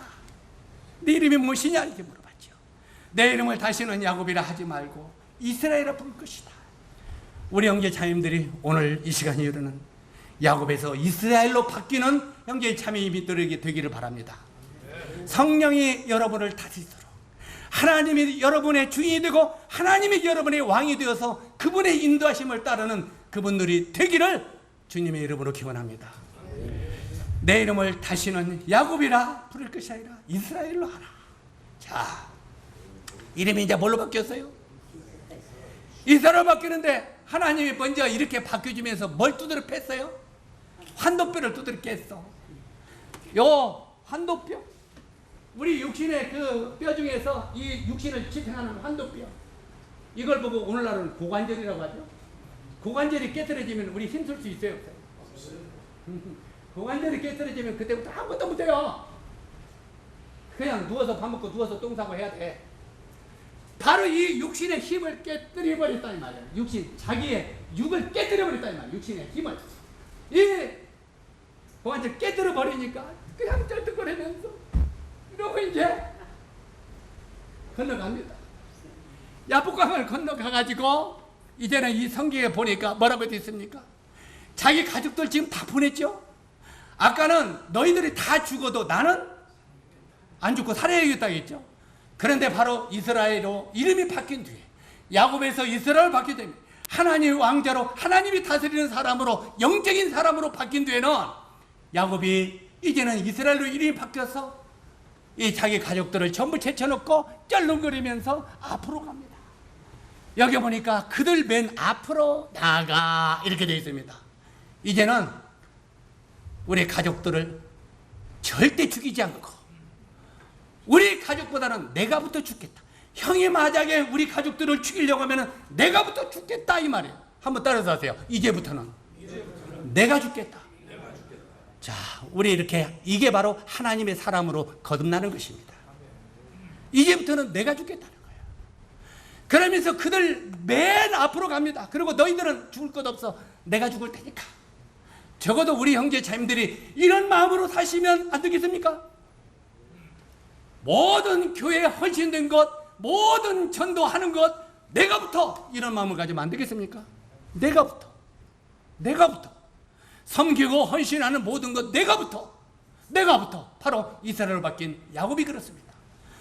네 이름이 무엇이냐 이렇게 물어봤죠. 내 이름을 다시는 야곱이라 하지 말고 이스라엘이라 부를 것이다. 우리 형제 자매님들이 오늘 이 시간에 이르는 야곱에서 이스라엘로 바뀌는 형제 자매님들에게 되기를 바랍니다. 성령이 여러분을 다스리도록 하나님이 여러분의 주인이 되고 하나님이 여러분의 왕이 되어서 그분의 인도하심을 따르는 그분들이 되기를 주님의 이름으로 기원합니다. 내 이름을 다시는 야곱이라 부를 것이 아니라 이스라엘로 하라. 자, 이름이 이제 뭘로 바뀌었어요? 이스라엘로 바뀌는데 하나님이 먼저 이렇게 바뀌어주면서 뭘 두드려 팼어요? 환도뼈를 두드려 깼어. 요 환도뼈, 우리 육신의 그 뼈 중에서 이 육신을 지탱하는 환도뼈, 이걸 보고 오늘날은 고관절이라고 하죠. 고관절이 깨트려지면 우리 힘쓸 수 있어요 없어요? 고관절이 깨트려지면 그때부터 아무것도 못해요. 그냥 누워서 밥 먹고 누워서 똥 싸고 해야 돼. 바로 이 육신의 힘을 깨뜨려버렸다 이 말이야. 육신, 자기의 육을 깨뜨려버렸다 이 말이야. 육신의 힘을. 이 고관절 깨뜨려버리니까 그냥 쩔뚝거리면서 이러고 이제 건너갑니다. 야복강을 건너가가지고 이제는 이 성경에 보니까 뭐라고 되어 있습니까? 자기 가족들 지금 다 보냈죠? 아까는 너희들이 다 죽어도 나는 안 죽고 살아야겠다 했죠? 그런데 바로 이스라엘로 이름이 바뀐 뒤에 야곱에서 이스라엘 바뀌게 됩니다. 하나님의 왕자로 하나님이 다스리는 사람으로 영적인 사람으로 바뀐 뒤에는 야곱이 이제는 이스라엘로 이름이 바뀌어서 이 자기 가족들을 전부 제쳐놓고 쩔렁거리면서 앞으로 갑니다. 여기 보니까 그들 맨 앞으로 나가 이렇게 되어 있습니다. 이제는 우리 가족들을 절대 죽이지 않고 우리 가족보다는 내가부터 죽겠다. 형이 만약에 우리 가족들을 죽이려고 하면 내가부터 죽겠다 이 말이에요. 한번 따라서 하세요. 이제부터는 내가 죽겠다. 자, 우리 이렇게 이게 바로 하나님의 사람으로 거듭나는 것입니다. 이제부터는 내가 죽겠다는 거예요. 그러면서 그들 맨 앞으로 갑니다. 그리고 너희들은 죽을 것 없어. 내가 죽을 테니까. 적어도 우리 형제 자매들이 이런 마음으로 사시면 안 되겠습니까? 모든 교회에 헌신된 것, 모든 전도하는 것, 내가부터 이런 마음을 가지면 안 되겠습니까? 내가부터. 섬기고 헌신하는 모든 것 내가부터 바로 이스라엘로 바뀐 야곱이 그렇습니다.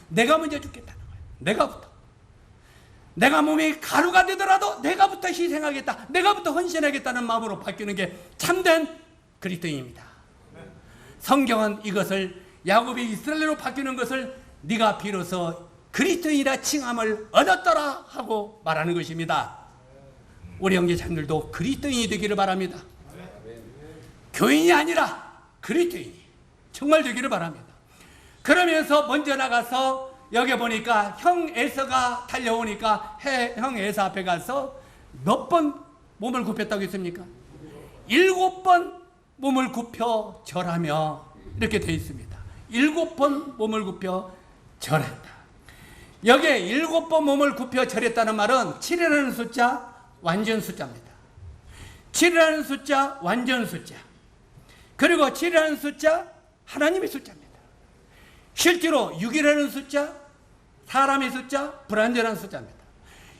내가 먼저 죽겠다는 거예요. 내가부터. 내가 몸이 가루가 되더라도 내가부터 희생하겠다, 내가부터 헌신하겠다는 마음으로 바뀌는 게 참된 그리스도인입니다. 성경은 이것을, 야곱이 이스라엘로 바뀌는 것을 네가 비로소 그리스도인이라 칭함을 얻었더라 하고 말하는 것입니다. 우리 형제자매들도 그리스도인이 되기를 바랍니다. 교인이 아니라 그리스도인이 정말 되기를 바랍니다. 그러면서 먼저 나가서 여기 보니까 형 에서가 달려오니까 형 에서 앞에 가서 몇 번 몸을 굽혔다고 했습니까? 7번 몸을 굽혀 절하며 이렇게 되어 있습니다. 7번 몸을 굽혀 절했다. 여기에 7번 몸을 굽혀 절했다는 말은 7이라는 숫자 완전 숫자입니다. 7이라는 숫자 완전 숫자, 그리고 7이라는 숫자 하나님의 숫자입니다. 실제로 6이라는 숫자 사람의 숫자, 불완전한 숫자입니다.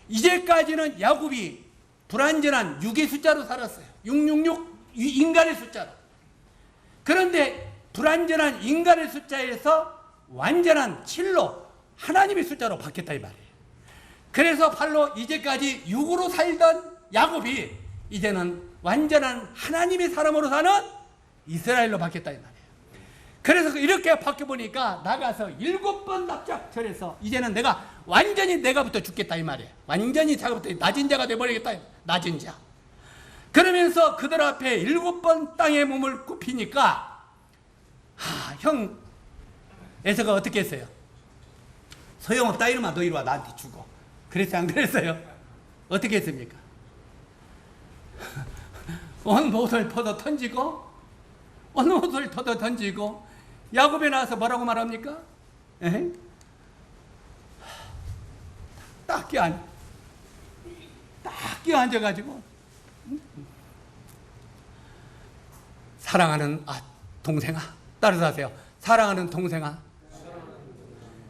이제까지는 야곱이 불완전한 6의 숫자로 살았어요. 666 인간의 숫자로. 그런데 불완전한 인간의 숫자에서 완전한 7로 하나님의 숫자로 바뀌었다 이 말이에요. 그래서 팔로 이제까지 6으로 살던 야곱이 이제는 완전한 하나님의 사람으로 사는 이스라엘로 바뀌었다 이 말이에요. 그래서 이렇게 바뀌어보니까 나가서 7번 납작 절해서 이제는 내가 완전히 내가부터 죽겠다 이 말이에요. 완전히 자가부터 낮은 자가 되어버리겠다, 낮은 자. 그러면서 그들 앞에 7번 땅에 몸을 굽히니까 형 에서가 어떻게 했어요? 소용없다 이놈아, 너 이리 와, 나한테 죽어. 그랬어요 안 그랬어요? 어떻게 했습니까? 온 옷을 퍼서 던지고 야곱에 나와서 뭐라고 말합니까? 딱 끼어앉아가지고 사랑하는 동생아, 따라서 하세요. 사랑하는 동생아,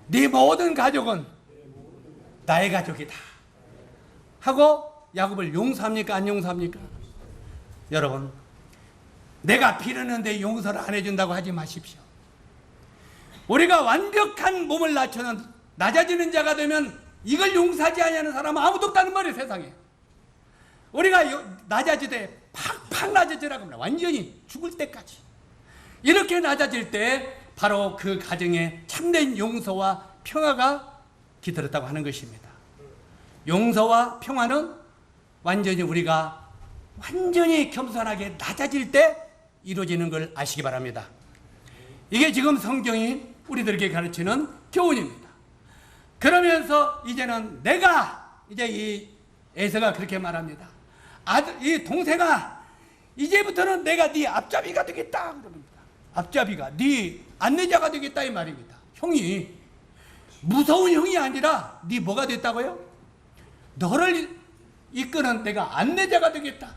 네 모든 가족은 나의 가족이다 하고 야곱을 용서합니까 안 용서합니까? 여러분, 내가 비르는데 용서를 안 해준다고 하지 마십시오. 우리가 완벽한 몸을 낮추는 낮아지는 자가 되면 이걸 용서하지 아니하는 사람은 아무도 없다는 말이에요, 세상에. 우리가 낮아지되 팍팍 낮아지라고 합니다. 완전히 죽을 때까지. 이렇게 낮아질 때 바로 그 가정에 참된 용서와 평화가 깃들었다고 하는 것입니다. 용서와 평화는 완전히 우리가 완전히 겸손하게 낮아질 때 이루어지는 걸 아시기 바랍니다. 이게 지금 성경이 우리들에게 가르치는 교훈입니다. 그러면서 이제는 이제 이 에서가 그렇게 말합니다. 이 동생아, 이제부터는 내가 네 앞잡이가 되겠다 그럽니다. 앞잡이가 네 안내자가 되겠다 이 말입니다. 형이 무서운 형이 아니라 네 뭐가 됐다고요? 너를 이끄는 내가 안내자가 되겠다.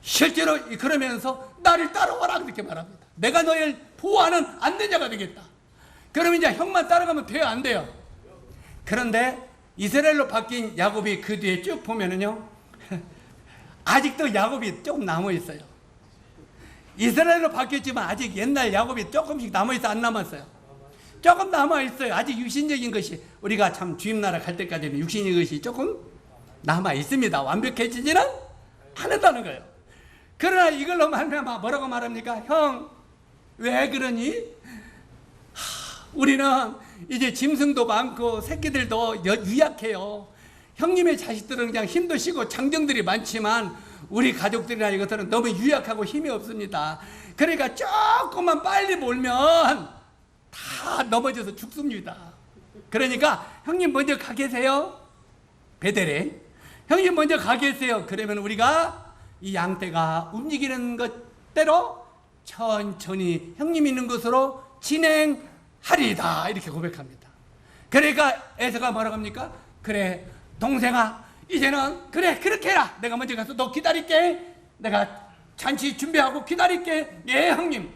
실제로 그러면서 나를 따라와라 그렇게 말합니다. 내가 너를 보호하는 안내자가 되겠다. 그러면 이제 형만 따라가면 돼요 안 돼요? 그런데 이스라엘로 바뀐 야곱이 그 뒤에 쭉 보면은요 아직도 야곱이 조금 남아있어요. 이스라엘로 바뀌었지만 아직 옛날 야곱이 조금씩 남아있어 안 남았어요? 조금 남아있어요. 아직 육신적인 것이, 우리가 참 주임나라 갈 때까지는 육신의 것이 조금 남아있습니다. 완벽해지지는 않았다는 거예요. 그러나 이걸로 말하면 뭐라고 말합니까? 형, 왜 그러니? 우리는 이제 짐승도 많고 새끼들도 유약해요. 형님의 자식들은 그냥 힘도 시고 장정들이 많지만 우리 가족들이나 이것들은 너무 유약하고 힘이 없습니다. 그러니까 조금만 빨리 몰면 다 넘어져서 죽습니다. 그러니까 형님 먼저 가 계세요. 베델에 형님 먼저 가 계세요. 그러면 우리가 이 양떼가 움직이는 것대로 천천히 형님 있는 곳으로 진행하리다 이렇게 고백합니다. 그러니까 에서가 뭐라고 합니까? 그래 동생아, 이제는 그래 그렇게 해라. 내가 먼저 가서 너 기다릴게. 내가 잔치 준비하고 기다릴게. 예 형님.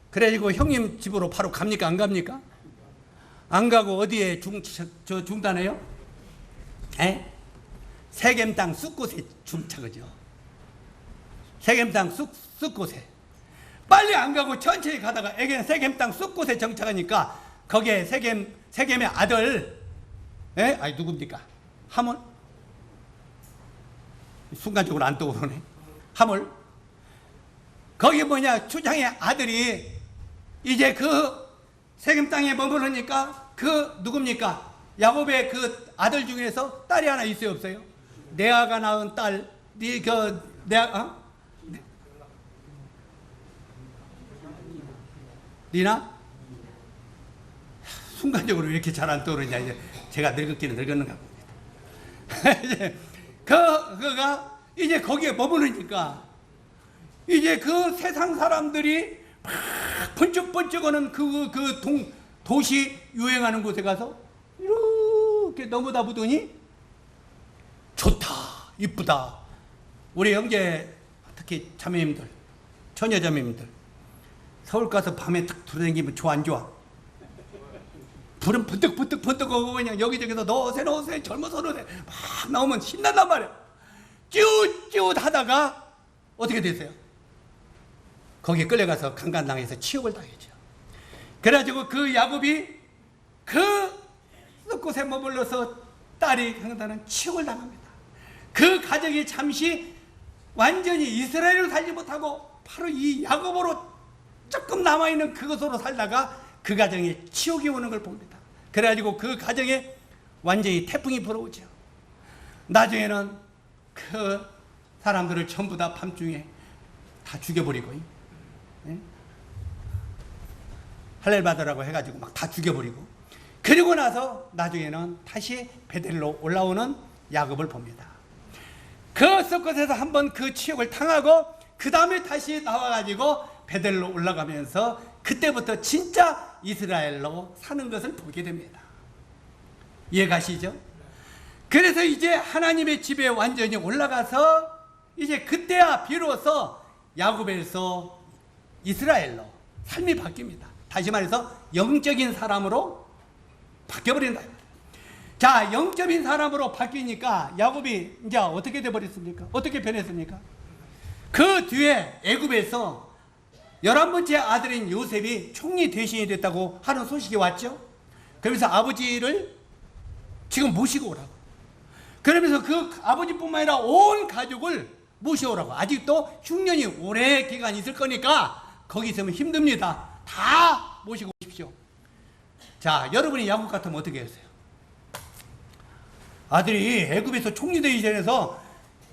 그래가지고 형님 집으로 바로 갑니까 안 갑니까? 안 가고 어디에 중단해요? 세겜 땅 숲곳에 중차거죠. 세겜 땅 쑥곳에 빨리 안 가고 천천히 가다가 세겜 땅 쑥곳에 정착하니까 거기에 세겜의 아들, 아니 누굽니까? 하몰? 순간적으로 안 떠오르네. 하몰. 거기 뭐냐, 추장의 아들이 이제 그 세겜 땅에 머무르니까 그 누굽니까? 야곱의 그 아들 중에서 딸이 하나 있어요, 없어요? 레아가 낳은 딸, 리나? 순간적으로 왜 이렇게 잘 안 떠오르냐. 이제 제가 늙었기는 늙었는가 봅니다. 이제 그가 이제 거기에 머무르니까 이제 그 세상 사람들이 막 번쩍번쩍 하는 도시 유행하는 곳에 가서 이렇게 넘어다 보더니 좋다, 이쁘다. 우리 형제, 특히 자매님들, 처녀 자매님들, 서울 가서 밤에 탁 돌아다니면 좋아, 안 좋아? 불은 번뜩번뜩하고 그냥 여기저기서 넣으세 젊어서 넣으세 막 나오면 신난단 말이야. 찌웃찌웃 하다가 어떻게 됐어요? 거기에 끌려가서 강간당해서 치욕을 당했죠. 그래가지고 그 야곱이 그 숲곳에 머물러서 딸이 강간당한 치욕을 당합니다. 그 가정이 잠시 완전히 이스라엘로 살지 못하고 바로 이 야곱으로 조금 남아있는 그것으로 살다가 그 가정에 치욕이 오는 걸 봅니다. 그래가지고 그 가정에 완전히 태풍이 불어오죠. 나중에는 그 사람들을 전부 다 밤중에 다 죽여버리고, 할례 받으라고 해가지고 막 다 죽여버리고, 그리고 나서 나중에는 다시 베델로 올라오는 야곱을 봅니다. 그 숲곳에서 한번 그 치욕을 당하고 그 다음에 다시 나와가지고 베델로 올라가면서 그때부터 진짜 이스라엘로 사는 것을 보게 됩니다. 이해 가시죠? 그래서 이제 하나님의 집에 완전히 올라가서 이제 그때야 비로소 야곱에서 이스라엘로 삶이 바뀝니다. 다시 말해서 영적인 사람으로 바뀌어버린다. 자, 영적인 사람으로 바뀌니까 야곱이 이제 어떻게 돼버렸습니까? 어떻게 변했습니까? 그 뒤에 애굽에서 11번째 아들인 요셉이 총리 대신이 됐다고 하는 소식이 왔죠. 그러면서 아버지를 지금 모시고 오라고. 그러면서 그 아버지뿐만 아니라 온 가족을 모셔오라고. 아직도 흉년이 오래 기간 있을 거니까 거기 있으면 힘듭니다. 다 모시고 오십시오. 자, 여러분이 야곱 같으면 어떻게 했어요? 아들이 애굽에서 총리 대신해서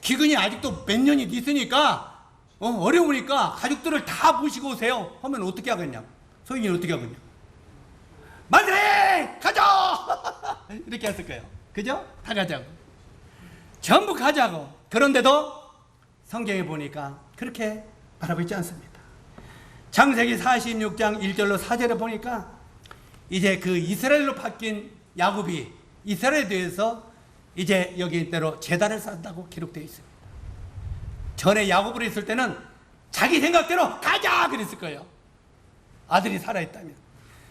기근이 아직도 몇 년이 있으니까 어려우니까 가족들을 다 모시고 오세요 하면 어떻게 하겠냐? 소인이는 어떻게 하겠냐? 만세! 가자! 이렇게 했을 거예요. 그죠? 다 가자고. 전부 가자고. 그런데도 성경에 보니까 그렇게 바라고 있지 않습니다. 창세기 46장 1절로 4절에 보니까 이제 그 이스라엘로 바뀐 야곱이 이스라엘에 대해서 이제 여기대로 제단을 쌓는다고 기록되어 있습니다. 전에 야곱으로 있을 때는 자기 생각대로 가자 그랬을 거예요. 아들이 살아있다면.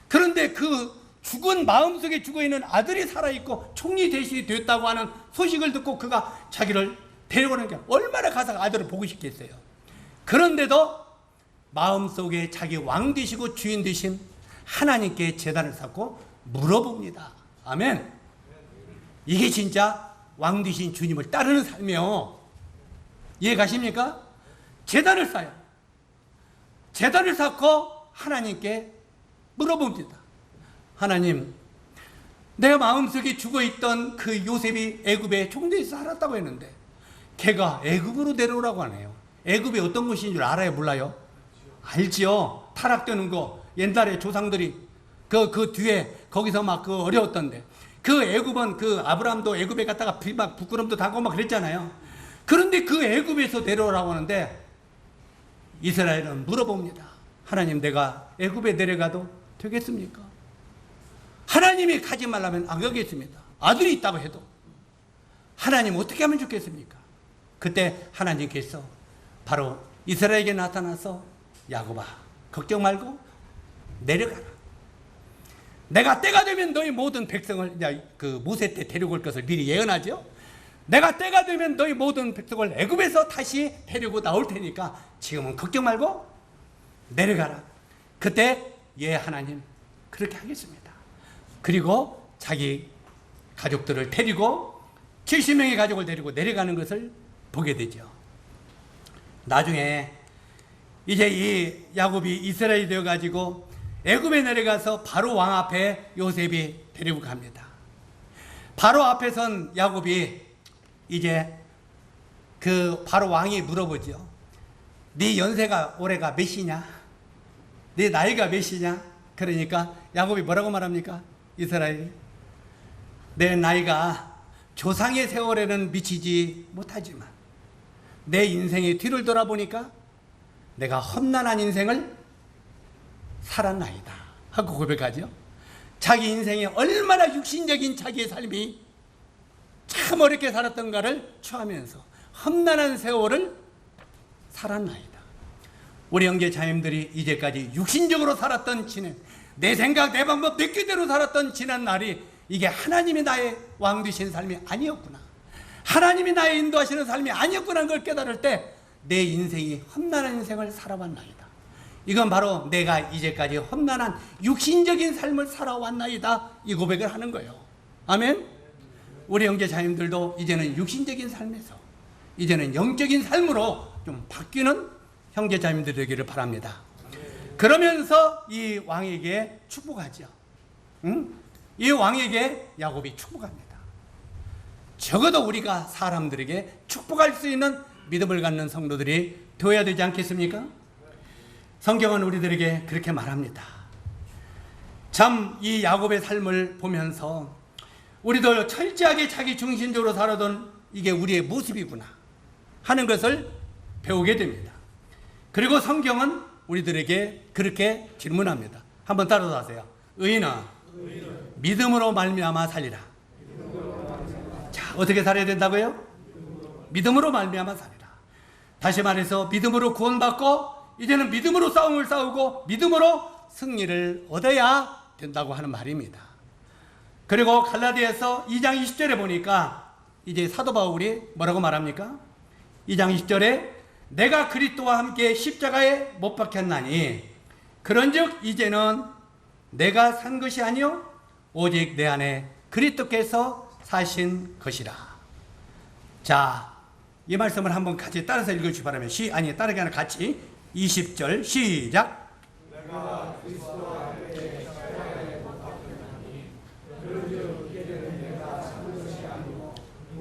그런데 그 죽은 마음속에 죽어있는 아들이 살아있고 총리 대신이 됐다고 하는 소식을 듣고 그가 자기를 데려오는 게 얼마나 가서 아들을 보고 싶겠어요. 그런데도 마음속에 자기 왕 되시고 주인 되신 하나님께 제단을 쌓고 물어봅니다. 아멘. 이게 진짜 왕 되신 주님을 따르는 삶이요. 이해 가십니까? 제단을 쌓아요. 제단을 쌓고 하나님께 물어봅니다. 하나님, 내가 마음속에 죽어있던 그 요셉이 애굽에 총리에서 살았다고 했는데 걔가 애굽으로 데려오라고 하네요. 애굽이 어떤 곳인 줄 알아요? 몰라요? 알지요. 타락되는 거 옛날에 조상들이 그 뒤에 거기서 막 그 어려웠던데 그 애굽은 그 아브라함도 애굽에 갔다가 막 부끄럼도 당하고 막 그랬잖아요. 그런데 그 애굽에서 데려오라고 하는데 이스라엘은 물어봅니다. 하나님, 내가 애굽에 내려가도 되겠습니까? 하나님이 가지 말라면 안 가겠습니다. 아들이 있다고 해도. 하나님 어떻게 하면 좋겠습니까? 그때 하나님께서 바로 이스라엘에게 나타나서 야곱아, 걱정 말고 내려가라. 내가 때가 되면 너희 모든 백성을 그 모세 때 데리고 올 것을 미리 예언하죠. 내가 때가 되면 너희 모든 백성을 애굽에서 다시 데리고 나올 테니까 지금은 걱정 말고 내려가라. 그때 예 하나님 그렇게 하겠습니다. 그리고 자기 가족들을 데리고 70명의 가족을 데리고 내려가는 것을 보게 되죠. 나중에 이제 이 야곱이 이스라엘이 되어가지고 애굽에 내려가서 바로 왕 앞에 요셉이 데리고 갑니다. 바로 앞에 선 야곱이 이제 그 바로 왕이 물어보죠. 네 연세가 올해가 몇이냐? 네 나이가 몇이냐? 그러니까 야곱이 뭐라고 말합니까? 이스라엘이 내 나이가 조상의 세월에는 미치지 못하지만 내 인생의 뒤를 돌아보니까 내가 험난한 인생을 살았나이다 하고 고백하죠. 자기 인생이 얼마나 육신적인 자기의 삶이 참 어렵게 살았던가를 추하면서 험난한 세월을 살았나이다. 우리 형제 자매들이 이제까지 육신적으로 살았던 지난, 내 생각 내 방법 내 뜻대로 살았던 지난 날이 이게 하나님이 나의 왕 되신 삶이 아니었구나, 하나님이 나의 인도하시는 삶이 아니었구나 걸 깨달을 때 내 인생이 험난한 인생을 살아왔나이다. 이건 바로 내가 이제까지 험난한 육신적인 삶을 살아왔나이다, 이 고백을 하는 거예요. 아멘. 우리 형제 자님들도 이제는 육신적인 삶에서 이제는 영적인 삶으로 좀 바뀌는 형제 자님들 되기를 바랍니다. 그러면서 이 왕에게 축복하죠. 이 왕에게 야곱이 축복합니다. 적어도 우리가 사람들에게 축복할 수 있는 믿음을 갖는 성도들이 되어야 되지 않겠습니까? 성경은 우리들에게 그렇게 말합니다. 참 이 야곱의 삶을 보면서 우리도 철저하게 자기 중심적으로 살아던 이게 우리의 모습이구나 하는 것을 배우게 됩니다. 그리고 성경은 우리들에게 그렇게 질문합니다. 한번 따라서 하세요. 의인은 믿음으로 말미암아 살리라. 자, 어떻게 살아야 된다고요? 믿음으로 말미암아 살리라. 다시 말해서 믿음으로 구원받고 이제는 믿음으로 싸움을 싸우고 믿음으로 승리를 얻어야 된다고 하는 말입니다. 그리고 갈라디아서 2장 20절에 보니까 이제 사도 바울이 뭐라고 말합니까? 2장 20절에 내가 그리스도와 함께 십자가에 못 박혔나니 그런즉 이제는 내가 산 것이 아니요 오직 내 안에 그리스도께서 사신 것이라. 자, 이 말씀을 한번 같이 따라서 읽어주시기 바라면 따르게 하나 같이 20절 시작. 내가 그리스도와 함께 십자가에 못 박혔나니 그런즉 이제는 내가 산 것이 아니고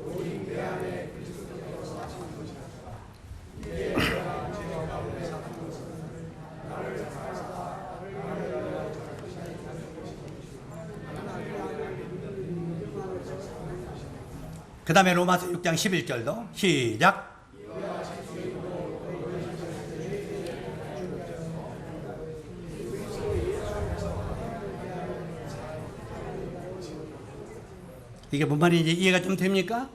오직 내 안에 그리스도께서 사신 것이라. 이제 내가 죄 가운데 산 것은 나를 사랑하사 나를 위하여 자신이 사는 것이고 그 다음에 로마서 6장 11절도 시작. 이게 뭔 말인지 이해가 좀 됩니까?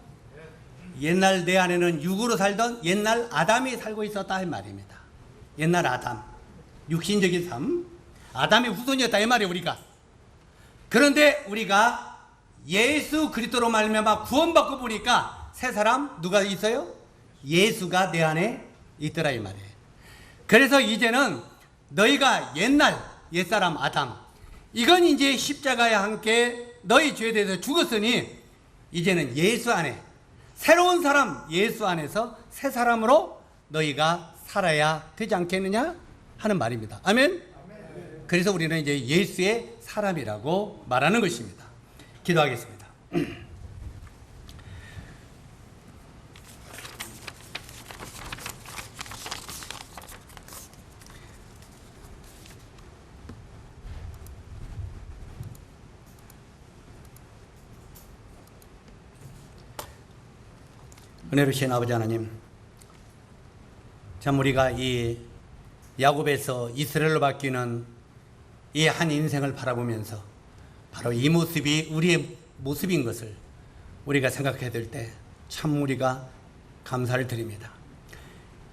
옛날 내 안에는 육으로 살던 옛날 아담이 살고 있었다 이 말입니다. 옛날 아담, 육신적인 삶, 아담의 후손이었다 이 말이에요 우리가. 그런데 우리가 예수 그리스도로 말미암아 구원받고 보니까 새 사람 누가 있어요? 예수가 내 안에 있더라 이 말이에요. 그래서 이제는 너희가 옛날 옛사람 아담, 이건 이제 십자가에 함께 너희 죄에 대해서 죽었으니 이제는 예수 안에 새로운 사람 예수 안에서 새 사람으로 너희가 살아야 되지 않겠느냐 하는 말입니다. 아멘. 그래서 우리는 이제 예수의 사람이라고 말하는 것입니다. 기도하겠습니다. 은혜로우신 아버지 하나님, 참 우리가 이 야곱에서 이스라엘로 바뀌는 이 한 인생을 바라보면서 바로 이 모습이 우리의 모습인 것을 우리가 생각해야 될 때 참 우리가 감사를 드립니다.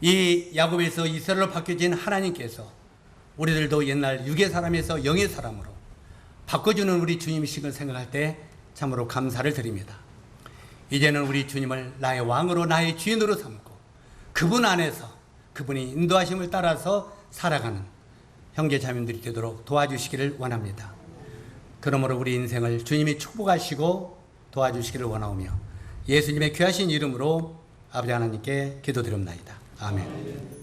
이 야곱에서 이스라엘로 바뀌어진 하나님께서 우리들도 옛날 육의 사람에서 영의 사람으로 바꿔주는 우리 주님이신 걸 생각할 때 참으로 감사를 드립니다. 이제는 우리 주님을 나의 왕으로 나의 주인으로 삼고 그분 안에서 그분이 인도하심을 따라서 살아가는 형제 자매들이 되도록 도와주시기를 원합니다. 그러므로 우리 인생을 주님이 축복하시고 도와주시기를 원하오며 예수님의 귀하신 이름으로 아버지 하나님께 기도드립니다. 아멘.